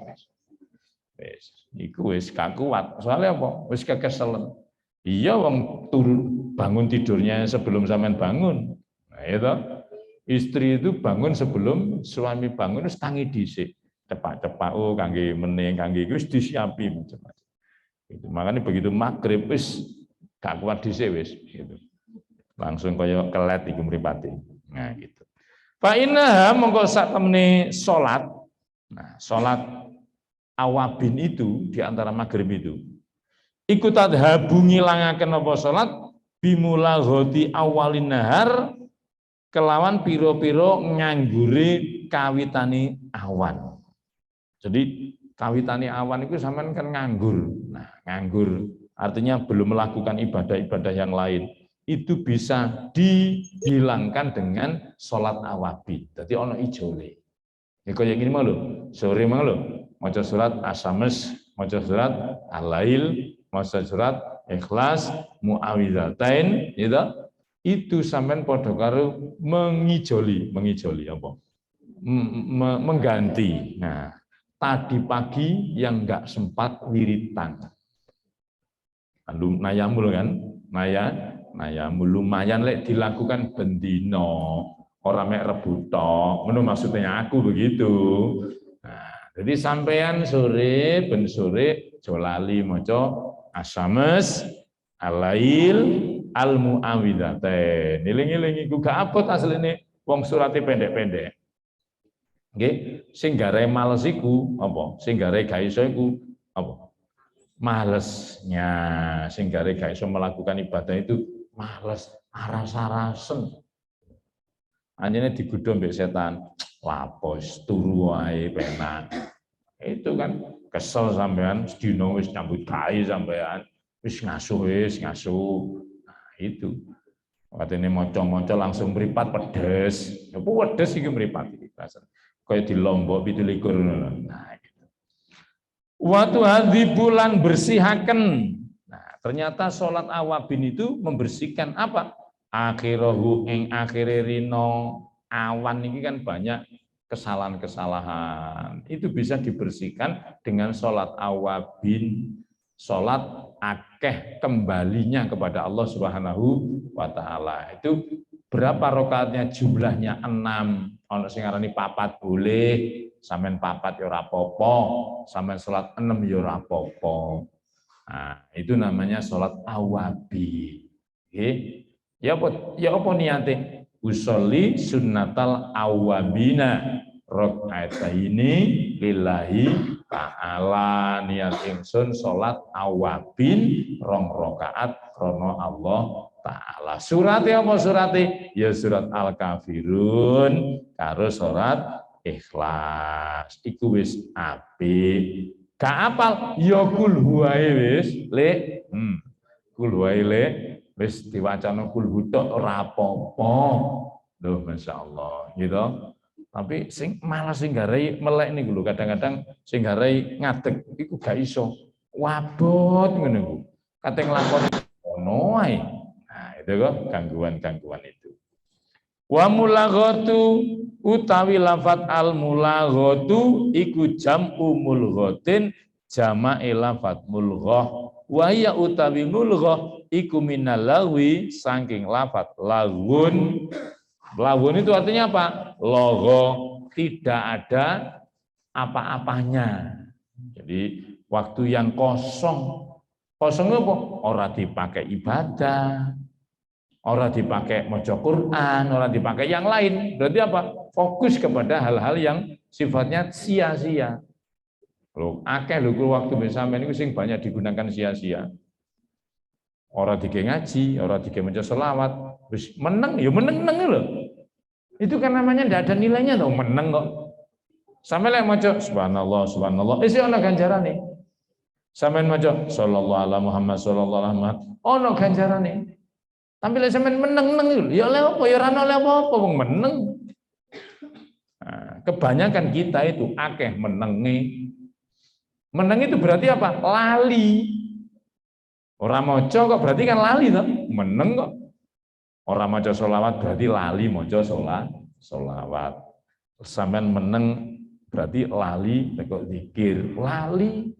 Wis, iku wis gak kuat. Soalnya apa? Wis kekeselen. Iya wong turun bangun tidurnya sebelum sampean bangun. Nah, itu istri itu bangun sebelum suami bangun wis tangi dhisik. Cepak-cepak kangge meneng kangge wis disiapi macam-macam. Itu makanya begitu maghrib wis gak kuat dhisik wis gitu. Langsung kaya kelet iku mripate. Nah, gitu. Fa innaha mongko sak temene salat. Nah, salat awabin itu di antara maghrib itu ikut tadhabu ngilangaken apa salat bimulaghati awalin nahar kelawan piro-piro nganggure kawitane awan. Jadi kawitane awan itu sampean kan nganggur. Nah, nganggur artinya belum melakukan ibadah-ibadah yang lain. Itu bisa dihilangkan dengan sholat awabi. Jadi ono ijole. Ya kaya gini mah lho, sore mah lho, maca surat Asy-Syams, maca surat Al-Lail, maca surat Ikhlas, Muawwidzatain, gitu. Itu sampean padha karo mengijoli apa? Mengganti. Nah, tadi pagi yang enggak sempat wiritan. Nayamul kan? Nayamul lumayan lek dilakukan bendino. Orang mek rebut tok, ngono maksudnya aku begitu. Nah, jadi sampean sore ben sore jolali maca Asy-Syams, Al-Lail, Al-Muawwidzatain. Eling-eling iku gak abot asline wong surate pendek-pendek. Nggih, sing gare males iku apa? Sing gare gak iso iku apa? Malesnya, sing gare gak iso melakukan ibadah itu males, aras-arasen. Anjene digodho mbek setan, lapos turu wae penak. Itu kan kesel sampean sedina wis nyambut gawe sampean, wis ngasuh. Nah, itu. Katene maca-maca langsung mripat pedes. Ya pedes iki mripat iki rasane. Kaya di Lombok 17 ngono. Nah, gitu. Waktu hadhi bulan bersihaken. Nah, ternyata sholat awabin itu membersihkan apa? Akhirahu ing akhire rino awan ini kan banyak kesalahan-kesalahan. Itu bisa dibersihkan dengan sholat awabin, sholat akeh kembalinya kepada Allah Subhanahu wa taala. Itu berapa rakaatnya? Jumlahnya 6. Ono sing ngarani 4 boleh, sampean 4 ya ora apa-apa, sampean sholat 6 ya ora apa-apa. Nah, itu namanya sholat awabi. Oke. Ya apa niate? Usolli sunnatal awabina rakaataini lillahi ta'ala. Niat ingsun salat awabin 2 rakaat krana Allah taala. Surate apa surate? Ya surat Al-Kafirun karo surat Ikhlas. Iku wis apik. Gak apal ya kul huwae wis, Le. Kul huwae Le. Wis diwacana kul tok ora apa-apa. Loh masyaallah gitu. Tapi sing malah sing garai melek niku lho kadang-kadang sing garai ngadeg iku gak iso. Wabot ngono iku. Kate nglakoni ono ae. Nah, itu kok gangguan-gangguan itu. Wa mulaghatu utawi lafat al mulaghatu iku jam'u mulghatin jama'i lafat mulghah. Wa ya utawi mulghah iku minal lagwi saking lafat lagun. Lagun itu artinya apa? Logo, tidak ada apa-apanya. Jadi waktu yang kosong. Kosong apa? Ora dipakai ibadah, ora dipakai maca Quran, ora dipakai yang lain. Berarti apa? Fokus kepada hal-hal yang sifatnya sia-sia. Loh, akeh lho waktu bersama ini sing banyak digunakan sia-sia. Ora dike ngaji, ora dike maca selawat, wis meneng ya meneng-neng lho. Itu kan namanya ndak ada nilainya dong, meneng kok. Sampai lek maca subhanallah subhanallah, isi ana ganjarane. Sampeyan maca sallallahu alaihi Muhammad sallallahu alaihi Muhammad, ana ganjarane. Tapi lek sampeyan meneng-neng ya oleh apa ya ora oleh apa-apa wong meneng. Nah, kebanyakan kita itu akeh menenge. Meneng itu berarti apa? Lali. Orang maca kok berarti kan lali toh? Meneng kok. Orang maca sholawat berarti lali maca sholawat. Sampean meneng berarti lali kok zikir. Lali.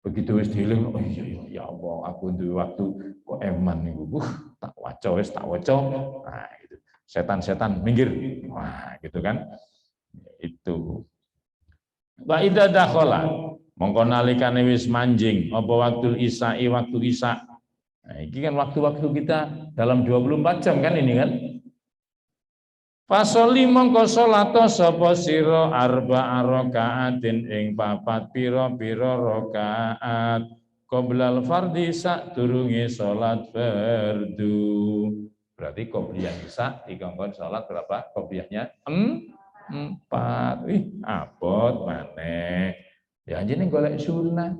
Begitu wis dieling, oh iya ya Allah, aku duwe waktu kok eman niku. Tak waca wis tak waca. Nah, gitu. setan-setan minggir. Wah, gitu kan. Itu. Wa idza dakhala mongko nalikane wis manjing apa waktu isya'i waktu isya. Nah, ini kan waktu-waktu kita dalam 24 jam kan ini kan. Fasoli mongko salata sapa sira arba'a rakaatin ing papat pira-pira rakaat qoblal fardhi sadurunge salat fardu. Berarti qobliyah isya dikongkon salat berapa? Qobliyahnya 4. Abot maneh. Ya anjene golek sunah,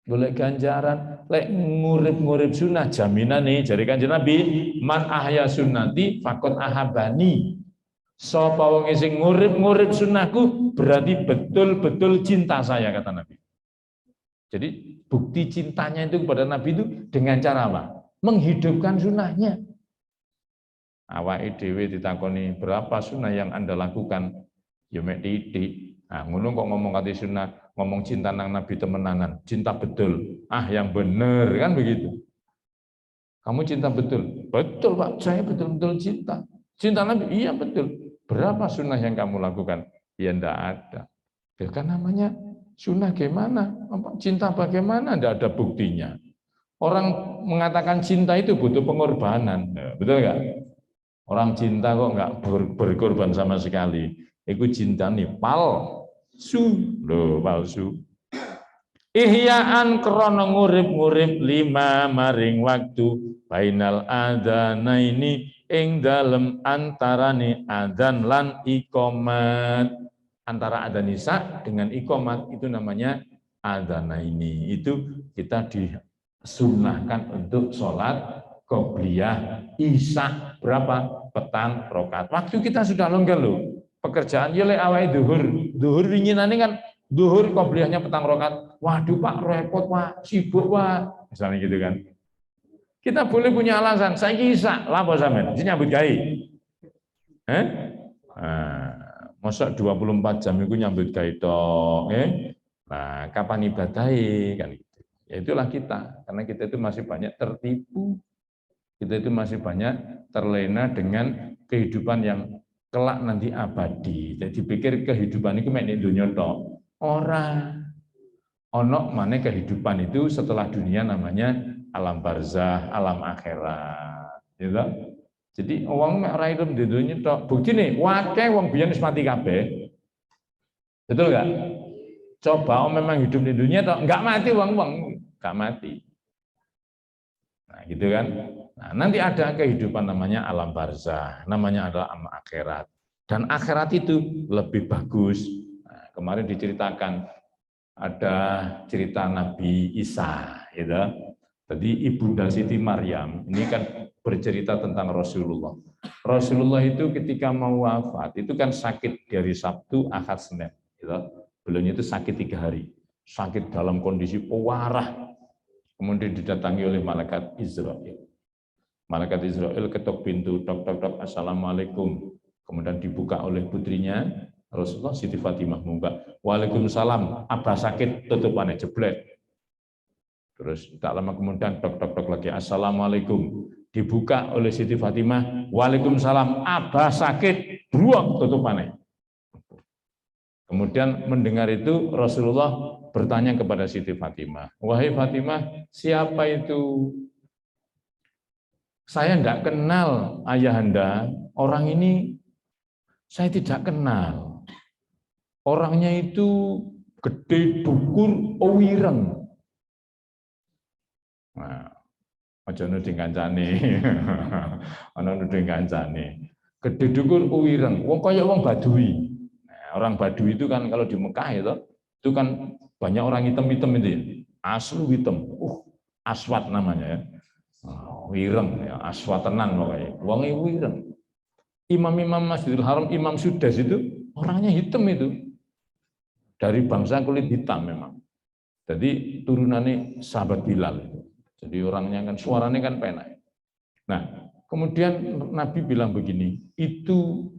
golek ganjaran, lek ngurip-ngurip sunah jaminan nih dari Kanjeng Nabi, man ahya sunnati faqad ahabani. Sapa wong sing ngurip-ngurip sunnahku berarti betul-betul cinta saya, kata Nabi. Jadi bukti cintanya itu kepada Nabi itu dengan cara apa? Menghidupkan sunnahnya. Awake dhewe ditakoni berapa sunnah yang Anda lakukan? Ya mek titik. Nah, ngono kok ngomong kate sunnah, ngomong cinta nang Nabi temenanan, cinta betul. Ah, yang bener kan begitu. Kamu cinta betul? Betul, Pak. Saya betul-betul cinta. Cinta Nabi? Iya, betul. Berapa sunnah yang kamu lakukan? Ya enggak ada. Ya kan namanya sunnah gimana? Cinta bagaimana? Enggak ada buktinya. Orang mengatakan cinta itu butuh pengorbanan. Betul enggak? Orang cinta kok enggak berkorban sama sekali. Itu cinta nih palsu. Loh, palsu. Ihya'an krana ngurip-ngurip lima maring waktu bainal adzanaini ing dalem antarane adzan lan iqamat. Antara adzan isya dengan iqamat itu namanya adzanaini. Itu kita disunnahkan untuk sholat qobliyah isya berapa? Petang rakaat. Waktu kita sudah longgar loh. Pekerjaan ya lek awake duhur winginane kan duhur qobliyahnya petang rakaat. Waduh Pak, repot Pak, sibuk Pak. Misalnya gitu kan. Kita boleh punya alasan, saya kisah, lah apa sampean? Sing nyambut gawe. Masa 24 jam itu nyambut gawe tok, Nah, kapan ibadahi kan gitu. Ya itulah kita, karena kita itu masih banyak tertipu. Kita itu masih banyak terlena dengan kehidupan yang kelak nanti abadi. Jadi pikir kehidupan itu mek ning donya tok. Ora. Ono mana kehidupan itu setelah dunia namanya alam barzah, alam akhirat. Gitu. Jadi wong mek ora hidup di dunia tok. Buktine wae wong biyen wis mati kabeh. Betul enggak? Coba memang hidup di dunia tok, enggak mati wong-wong, enggak mati. Nah, gitu kan? Nah, nanti ada kehidupan namanya alam barzah, namanya adalah alam akhirat. Dan akhirat itu lebih bagus. Nah, kemarin diceritakan ada cerita Nabi Isa, gitu. Jadi Ibunda Siti Maryam ini kan bercerita tentang Rasulullah. Rasulullah itu ketika mau wafat itu kan sakit dari Sabtu, Ahad, Senin. Gitu. Beliau itu sakit 3 hari, sakit dalam kondisi pewarah. Kemudian didatangi oleh malaikat Israel. Malaikat Israel ketok pintu, tok tok tok, assalamualaikum. Kemudian dibuka oleh putrinya Rasulullah, Siti Fatimah membuka. Waalaikumsalam. Abah sakit, tutupannya jeblek. Terus tak lama kemudian tok tok tok lagi, assalamualaikum. Dibuka oleh Siti Fatimah. Waalaikumsalam. Abah sakit, buang tutupannya. Kemudian mendengar itu Rasulullah bertanya kepada Siti Fatimah, wahai Fatimah, siapa itu? Saya tidak kenal ayahanda, orang ini saya tidak kenal. Orangnya itu gede, dukur, owireng. Nah, aja nuding kancane. Ana nuding kancane. Gede, dukur, owireng. Wong kaya wong Badui. Nah, orang Badui itu kan kalau di Mekah itu kan banyak orang hitam-hitam itu ya. Asli hitam. Aswat namanya ya. Wireng ya, aswatenan pokoknya. Wonge wireng. Imam-imam Masjidil Haram, Imam Sudas itu orangnya hitam itu. Dari bangsa kulit hitam memang. Jadi turunannya sahabat Bilal itu. Jadi orangnya kan suaranya kan penak. Nah, kemudian Nabi bilang begini, itu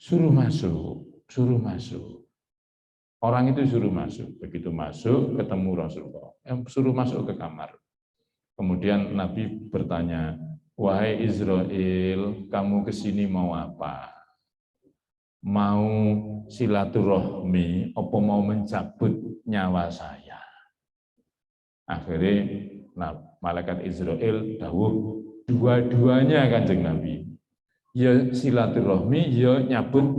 suruh masuk, suruh masuk. Orang itu suruh masuk. Begitu masuk ketemu Rasulullah, suruh masuk ke kamar. Kemudian Nabi bertanya, Wahai Israel, kamu kesini mau apa? Mau silaturahmi, apa mau mencabut nyawa saya? Akhirnya malaikat Israel dawuh dua-duanya Kanjeng Nabi. Ya silaturahmi, ya nyabut,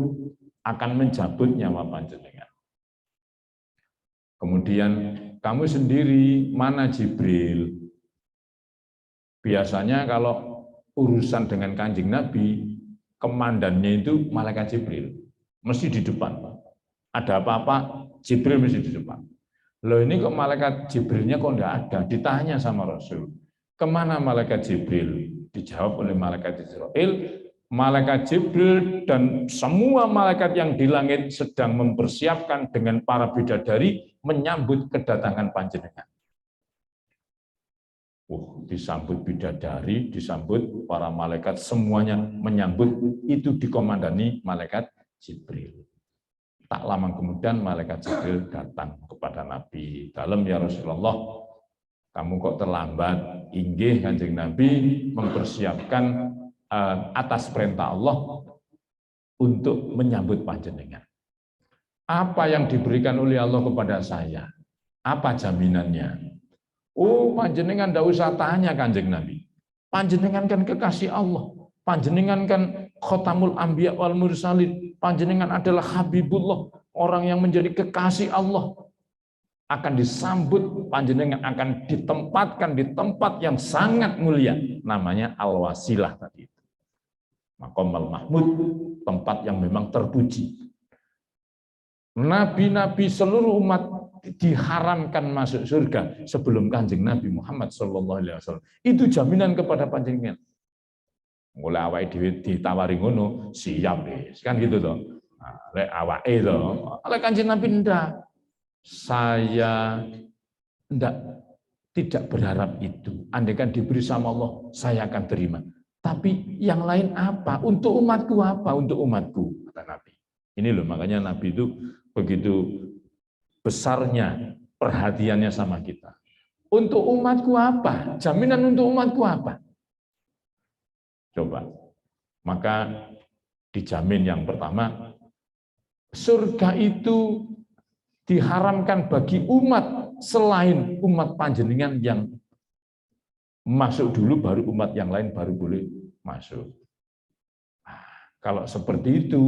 akan mencabut nyawa panjenengan. Kemudian kamu sendiri mana Jibril? Biasanya kalau urusan dengan Kanjeng Nabi, komandannya itu malaikat Jibril, mesti di depan. Ada apa-apa, Jibril mesti di depan. Loh ini kok malaikat Jibrilnya kok enggak ada? Ditanya sama Rasul, kemana malaikat Jibril? Dijawab oleh malaikat Israel, malaikat Jibril dan semua malaikat yang di langit sedang mempersiapkan dengan para bidadari menyambut kedatangan panjenengan. Disambut bidadari, disambut para malaikat, semuanya menyambut, itu dikomandani malaikat Jibril. Tak lama kemudian malaikat Jibril datang kepada Nabi. Dalam, ya Rasulullah, kamu kok terlambat? Inggih Kanjeng Nabi mempersiapkan atas perintah Allah untuk menyambut panjenengan. Apa yang diberikan oleh Allah kepada saya? Apa jaminannya? Oh, panjenengan tidak usah tanya Kanjeng Nabi. Panjenengan kan kekasih Allah. Panjenengan kan khotamul anbiya wal mursalin. Panjenengan adalah Habibullah, orang yang menjadi kekasih Allah. Akan disambut, panjenengan akan ditempatkan di tempat yang sangat mulia. Namanya Al-Wasilah tadi. Maqamal Mahmud, tempat yang memang terpuji. Nabi-nabi seluruh umat diharamkan masuk surga sebelum Kanjeng Nabi Muhammad SAW. Itu jaminan kepada panjenengan. Mulai awake dhewe ditawari ngono, siap wis. Kan gitu toh. Lek awake toh, oleh Kanjeng Nabi ndak. Saya tidak berharap itu. Andaikan diberi sama Allah, saya akan terima. Tapi yang lain apa? Untuk umatku apa? Untuk umatku, kata Nabi. Ini loh, makanya Nabi itu begitu besarnya perhatiannya sama kita. Untuk umatku apa? Jaminan untuk umatku apa? Coba. Maka dijamin yang pertama, surga itu diharamkan bagi umat selain umat panjenengan yang masuk dulu, baru umat yang lain baru boleh masuk. Nah, kalau seperti itu,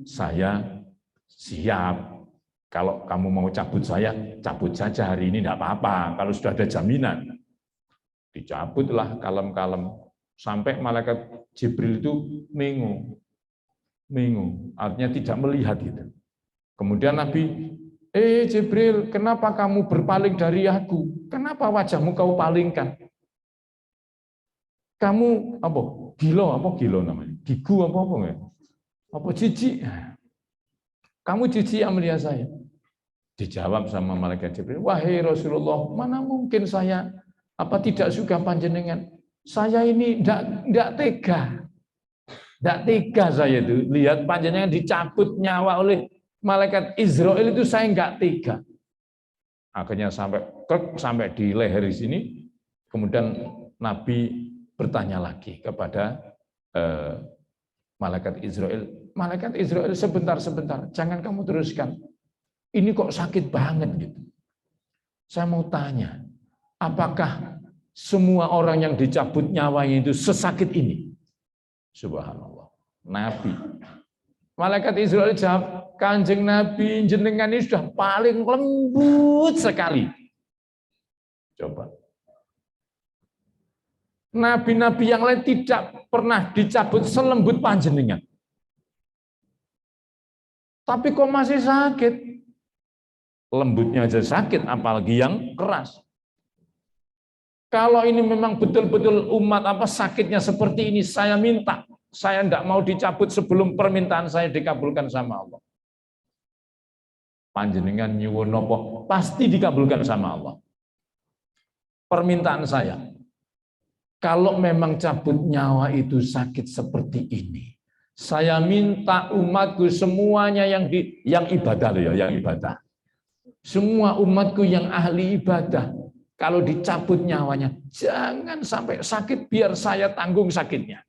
saya siap. Kalau kamu mau cabut saya, cabut saja hari ini, tidak apa-apa. Kalau sudah ada jaminan, dicabutlah kalem-kalem. Sampai malaikat Jibril itu mengu, artinya tidak melihat itu. Kemudian Nabi, Jibril, kenapa kamu berpaling dari aku? Kenapa wajahmu kau palingkan? Kamu apa? Gilo namanya? Gigu apa enggak? Apa jijik? Kamu jijik yang melihat saya? Dijawab sama malaikat Jibril, wahai Rasulullah, mana mungkin saya tidak suka panjenengan? Saya ini tidak tega. Tidak tega saya itu. Lihat panjenengan dicabut nyawa oleh malaikat Israel itu, saya enggak tega. Akhirnya sampai di leher di sini. Kemudian Nabi bertanya lagi kepada malaikat Israel. Malaikat Israel, sebentar, jangan kamu teruskan. Ini kok sakit banget gitu. Saya mau tanya, apakah semua orang yang dicabut nyawanya itu sesakit ini? Subhanallah. Nabi. Malaikat Israel jawab, Kanjeng Nabi, jenengan ini sudah paling lembut sekali. Coba. Nabi-nabi yang lain tidak pernah dicabut selembut panjenengan. Tapi kok masih sakit? Lembutnya aja sakit, apalagi yang keras. Kalau ini memang betul-betul umat sakitnya seperti ini, saya minta, saya tidak mau dicabut sebelum permintaan saya dikabulkan sama Allah. Panjenengan nyuwun napa pasti dikabulkan sama Allah. Permintaan saya, kalau memang cabut nyawa itu sakit seperti ini, saya minta umatku semuanya yang ibadah loh ya, yang ibadah. Semua umatku yang ahli ibadah, Kalau dicabut nyawanya, jangan sampai sakit, biar saya tanggung sakitnya.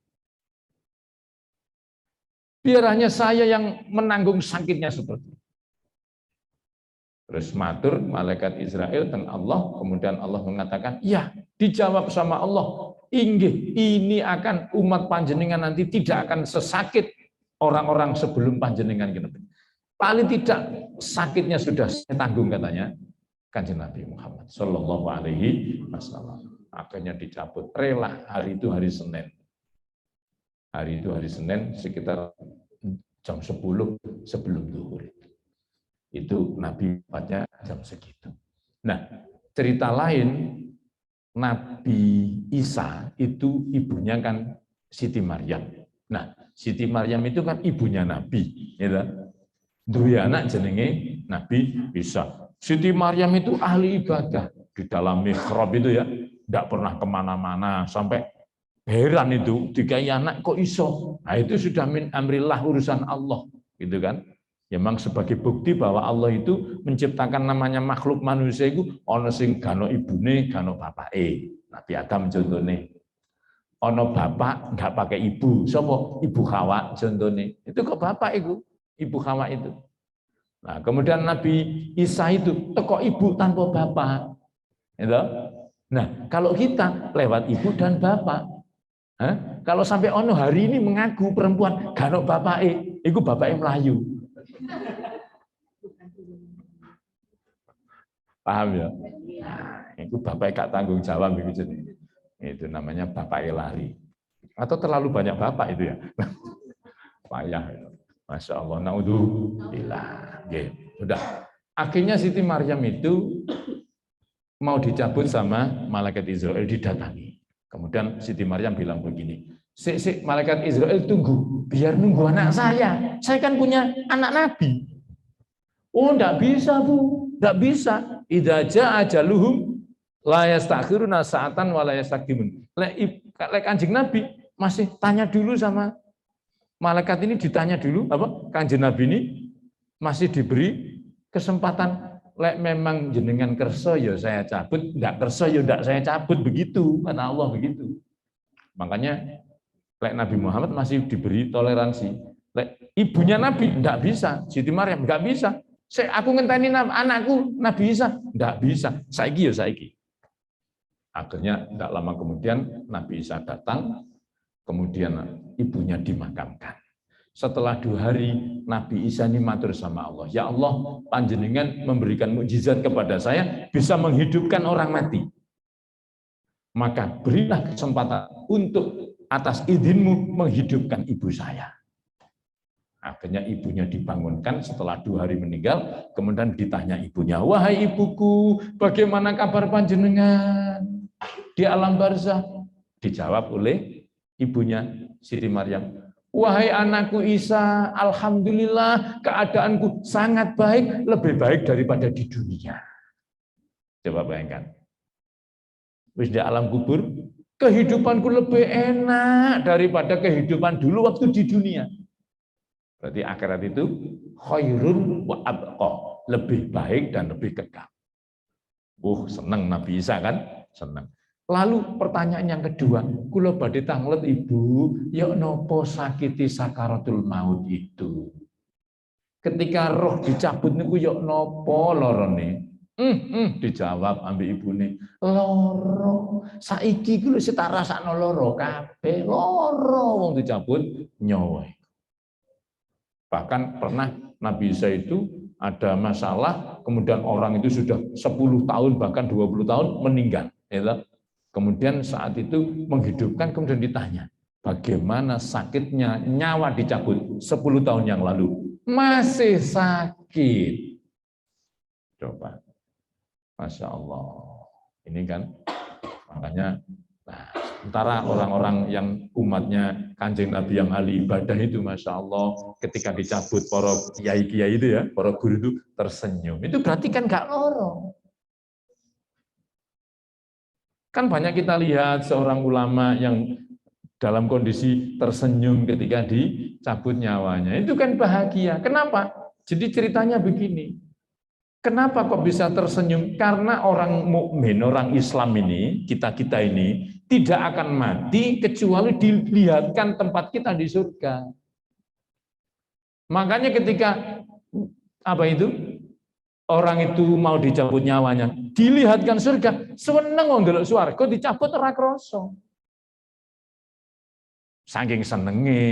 Biar hanya saya yang menanggung sakitnya seperti itu. Terus matur malaikat Israel dan Allah, kemudian Allah mengatakan, ya, dijawab sama Allah, inggih, ini akan umat panjenengan nanti tidak akan sesakit orang-orang sebelum panjenengan. Paling tidak sakitnya sudah saya tanggung, katanya Kanjeng Nabi Muhammad Shallallahu Alaihi Wasallam. Akhirnya dicabut, rela. Hari itu hari Senin. Hari itu hari Senin sekitar jam 10 sebelum zuhur. Itu Nabi wafatnya jam segitu. Nah, cerita lain, Nabi Isa itu ibunya kan Siti Maryam. Nah, Siti Maryam itu kan ibunya Nabi, ya. Duwe anak jenenge Nabi Isa. Siti Maryam itu ahli ibadah di dalam mihrab itu ya, tidak pernah kemana-mana, sampai heran itu dikai anak kok iso. Nah, itu sudah min amrillah, urusan Allah, gitu kan. Ya, memang sebagai bukti bahwa Allah itu menciptakan namanya makhluk manusia itu ono sing gano ibune, gano bapake. Nabi Adam contohnya. Ono bapak nggak pakai ibu, sapa? Ibu Hawa contohnya. Itu kok bapak itu, ibu Hawa itu. Nah, kemudian Nabi Isa itu teko ibu tanpa bapak. Gitu? Nah, kalau kita lewat ibu dan bapak, kalau sampai ono hari ini mengaku perempuan gano bapake, itu bapake Melayu. Paham ya? Nah, itu bapak gak tanggung jawab begitu. Itu namanya bapak lari. Atau terlalu banyak bapak itu ya. Payah. Masya Allah. Naudzubillah. Sudah. Akhirnya Siti Maryam itu mau dicabut sama malaikat Israel, didatangi. Kemudian Siti Maryam bilang begini, Sik, malaikat Israel tunggu, biar nunggu anak saya. Saya kan punya anak Nabi. Oh, enggak bisa, Bu. Enggak bisa. Idza jaa ajaluhum la yastakhiruna sa'atan wa la yastaqdimun. Lek Kanjeng Nabi masih tanya dulu sama malaikat ini, ditanya dulu apa? Kanjeng Nabi ini masih diberi kesempatan, lek memang jenengan kersa ya saya cabut, enggak kersa ya enggak saya cabut, begitu kata Allah begitu. Makanya lek Nabi Muhammad masih diberi toleransi. Lek ibunya Nabi enggak bisa, Siti Maryam enggak bisa. Aku ngenteni anakku Nabi Isa, enggak bisa. Saiki ya saiki. Akhirnya enggak lama kemudian Nabi Isa datang, kemudian ibunya dimakamkan. Setelah 2 hari Nabi Isa ini matur sama Allah, ya Allah, panjenengan memberikan mukjizat kepada saya bisa menghidupkan orang mati. Maka berilah kesempatan untuk atas izinmu menghidupkan ibu saya. Akhirnya ibunya dibangunkan setelah 2 hari meninggal, kemudian ditanya ibunya, wahai ibuku, bagaimana kabar panjenengan di alam barzah? Dijawab oleh ibunya Siti Maryam, wahai anakku Isa, alhamdulillah keadaanku sangat baik, lebih baik daripada di dunia. Coba bayangkan. Wis di alam kubur, kehidupanku lebih enak daripada kehidupan dulu waktu di dunia. Berarti akhirat itu khairun wa abqa, lebih baik dan lebih kekal. Senang Nabi Isa kan? Senang. Lalu pertanyaan yang kedua, kula badhe tanglet ibu, ya nopo sakiti sakaratul maut itu? Ketika roh dicabut niku ya nopo lorone? Dijawab ambek ibune, loro. Saiki ku lho tak rasakno loro kabeh, loro wong dicabut nyawa. Bahkan pernah Nabi Isa itu ada masalah, kemudian orang itu sudah 10 tahun bahkan 20 tahun meninggal. Kemudian saat itu menghidupkan, kemudian ditanya, bagaimana sakitnya nyawa dicabut 10 tahun yang lalu? Masih sakit. Coba. Masya Allah. Ini kan, makanya antara orang-orang yang umatnya Kanjeng Nabi yang ahli ibadah itu, Masya Allah, ketika dicabut para kiai-kiai itu ya, para guru itu tersenyum. Itu berarti kan gak loro. Kan banyak kita lihat seorang ulama yang dalam kondisi tersenyum ketika dicabut nyawanya. Itu kan bahagia. Kenapa? Jadi ceritanya begini. Kenapa kok bisa tersenyum? Karena orang mukmin, orang Islam ini, kita-kita ini tidak akan mati kecuali dilihatkan tempat kita di surga. Makanya ketika apa itu? Orang itu mau dicabut nyawanya, dilihatkan surga, seneng wong ndelok swarga dicabut ora krasa. Saking senenge,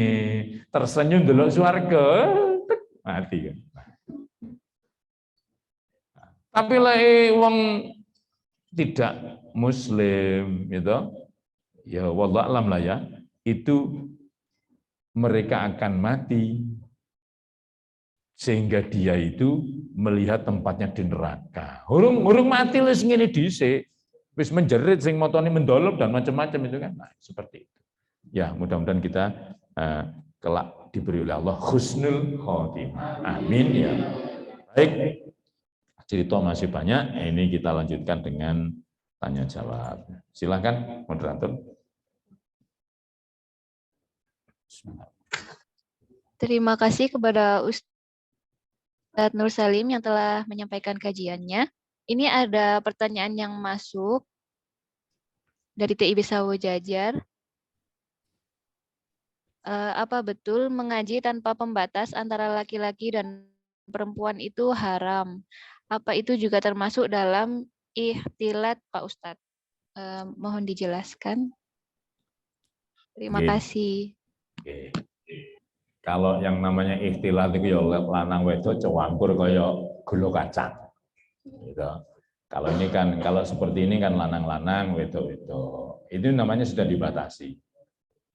tersenyum ndelok swarga, mati kan. Tapi lek wong tidak muslim gitu, ya wallah alam lah ya, itu mereka akan mati sehingga dia itu melihat tempatnya di neraka. Urung mati wis ngene dhisik, wis menjerit sing motone mendolop dan macam-macam itu kan. Nah, seperti itu. Ya, mudah-mudahan kita kelak diberi oleh Allah husnul khotimah. Amin ya. Baik. Cerita masih banyak, ini kita lanjutkan dengan tanya jawab. Silakan moderator. Terima kasih kepada Ustadz Nur Salim yang telah menyampaikan kajiannya. Ini ada pertanyaan yang masuk dari TIB Sawo Jajar. Apa betul mengaji tanpa pembatas antara laki-laki dan perempuan itu haram? Apa itu juga termasuk dalam ikhtilat, Pak Ustadz? Mohon dijelaskan. Terima kasih. Oke. Kalau yang namanya ikhtilat itu ya lanang wedok campur kaya gula kacang. Gitu. Kalau ini kan, kalau seperti ini kan lanang-lanang, wedok-wedok. Itu namanya sudah dibatasi.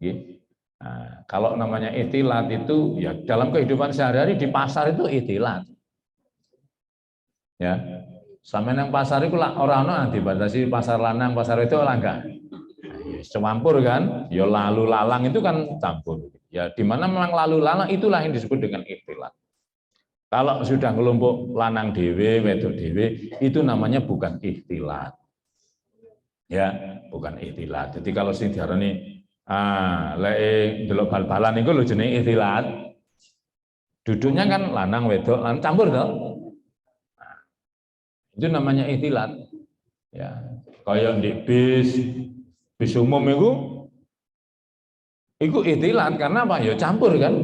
Gitu. Nah, kalau namanya ikhtilat itu ya dalam kehidupan sehari-hari di pasar itu ikhtilat. Ya, sampai nang pasar itu orang-orang dibatasi pasar lanang, pasar itu lah enggak. Campur kan, ya lalu lalang itu kan campur. Ya di mana memang lalu lalang itulah yang disebut dengan ikhtilat. Kalau sudah ngelompok lanang dewe, wedok dewe, itu namanya bukan ikhtilat. Ya, bukan ikhtilat. Jadi kalau sing diarani lek delok bal-balan iku lho jenenge ikhtilat. Duduknya kan lanang wedok, lanang campur toh. Nah, itu namanya ikhtilat. Ya, kayak di bis umum itu ikhtilat karena apa? Ya campur kan.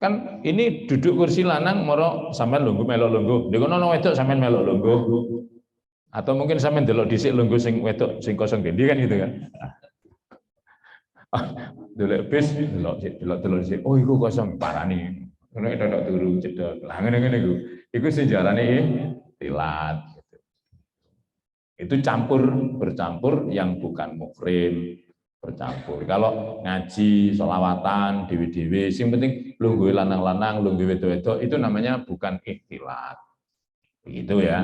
Kan ini duduk kursi lanang moro sampean lungguh melok lungguh. Di kono ono wedok sampean melok lungguh. Atau mungkin sampean delok dhisik lungguh sing wedok sing kosong gendi kan gitu kan. Delok bis delok dhisik. Oh iku kosong parani. Ngono tok turu cedhak. Lah ngene-ngene iku. Iku sing jarane ikhtilat. Itu bercampur yang bukan muhrim, bercampur. Kalau ngaji, sholawatan, dewi-dewi, yang penting lungguh lanang-lanang, lungguh wedok-wedok, itu namanya bukan ikhtilat. Begitu ya,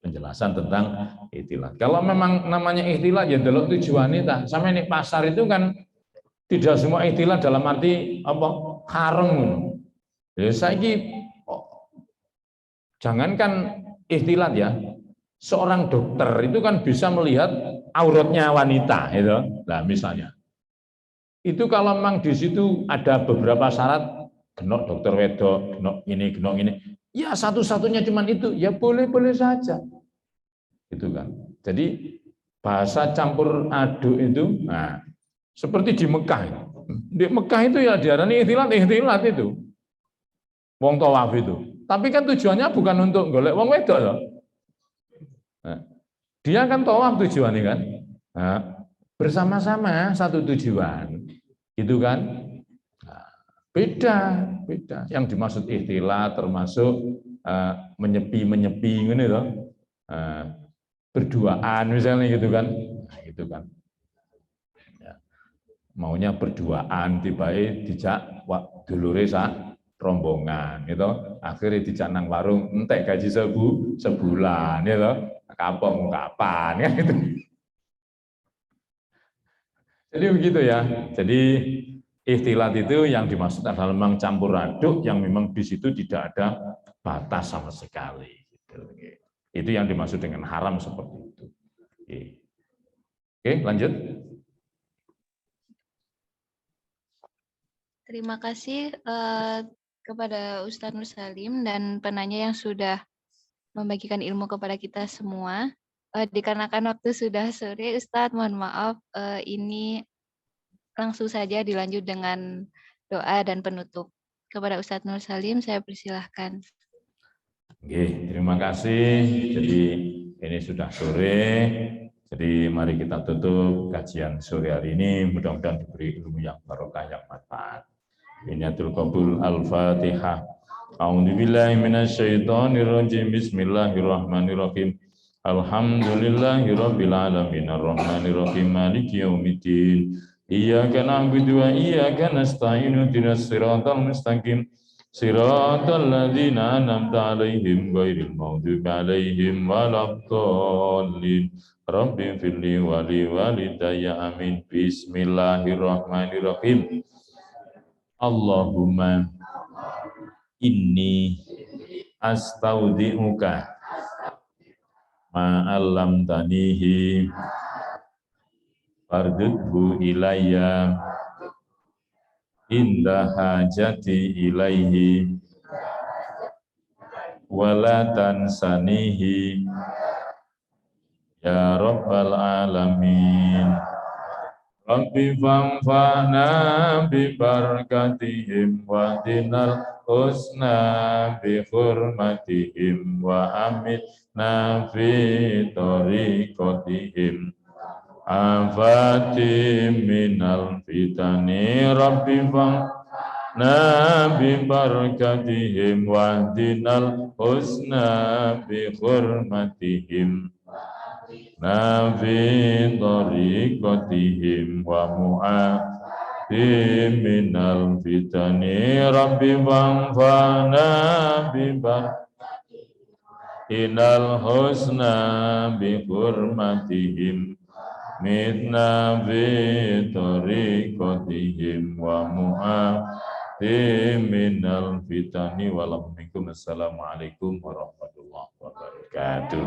penjelasan tentang ikhtilat. Kalau memang namanya ikhtilat, ya delok tujuannya, sampai di pasar itu kan tidak semua ikhtilat dalam arti apa haram. Ya saiki jangankan ikhtilat ya, seorang dokter itu kan bisa melihat auratnya wanita, itu. Nah, misalnya. Itu kalau memang di situ ada beberapa syarat, genok dokter wedok, genok ini, ya satu-satunya cuma itu, ya boleh-boleh saja. Itu kan. Jadi bahasa campur aduk itu, nah, seperti di Mekah. Di Mekah itu ya diarani ikhtilat itu. Wong tawaf itu. Tapi kan tujuannya bukan untuk golek wong wedok loh. Nah, dia kan tawaf tujuannya kan, nah, bersama-sama satu tujuan, gitu kan? Nah, beda. Yang dimaksud ikhtilat termasuk menyepi, ini loh, berduaan misalnya gitu kan, nah, gitu kan? Ya. Maunya berduaan, tiba-tiba dijak dulure sak rombongan, gitu. Akhirnya dijak nang warung, entek gaji sebulan, gitu. Kampung kapan kan itu. Jadi begitu ya. Jadi ikhtilat itu yang dimaksud adalah memang campur aduk yang memang di situ tidak ada batas sama sekali. Itu yang dimaksud dengan haram seperti itu. Oke, lanjut. Terima kasih kepada Ustadz Nur Salim dan penanya yang sudah membagikan ilmu kepada kita semua. Dikarenakan waktu sudah sore, Ustadz, mohon maaf, ini langsung saja dilanjut dengan doa dan penutup. Kepada Ustadz Nur Salim, saya persilahkan. Oke, terima kasih. Jadi ini sudah sore, jadi mari kita tutup kajian sore hari ini. Mudah-mudahan diberi ilmu yang barokah, yang manfaat. Biniatul qabul al-Fatihah. A'udzubillahi minasyaitonirrajim. Bismillahirrahmanirrahim. Alhamdulillahirabbil alamin arrahmanirrahim maliki yaumiddin. Iyyaka na'budu wa iyyaka nasta'in ihdinas siratal mustaqim. Siratal ladzina an'amta 'alaihim ghairil maghdubi 'alaihim waladdallin. Rabbi firli wa li walidayya amin. Bismillahirrahmanirrahim. Allahumma inni astaudi'uka ma'allamtanihi fardudhu ilayya inda hajati ilaihi wala tansanihi ya rabbal alamin. Rabbi fanfa'na bi barakatihim wa dinal husna bi hurmatihim wa amitna fi tariqatihim afatim minal fitani. Rabbi fa'na bi barakatihim wa dinal husna bi hurmatihim nafi tariqatihim wa mu'atim minal fitani. Rabbi fa'na bi barakatihim husna bi hurmatihim mitna bi tariqatihim wa mu'atim minal fitani. Assalamualaikum warahmatullahi wabarakatuh.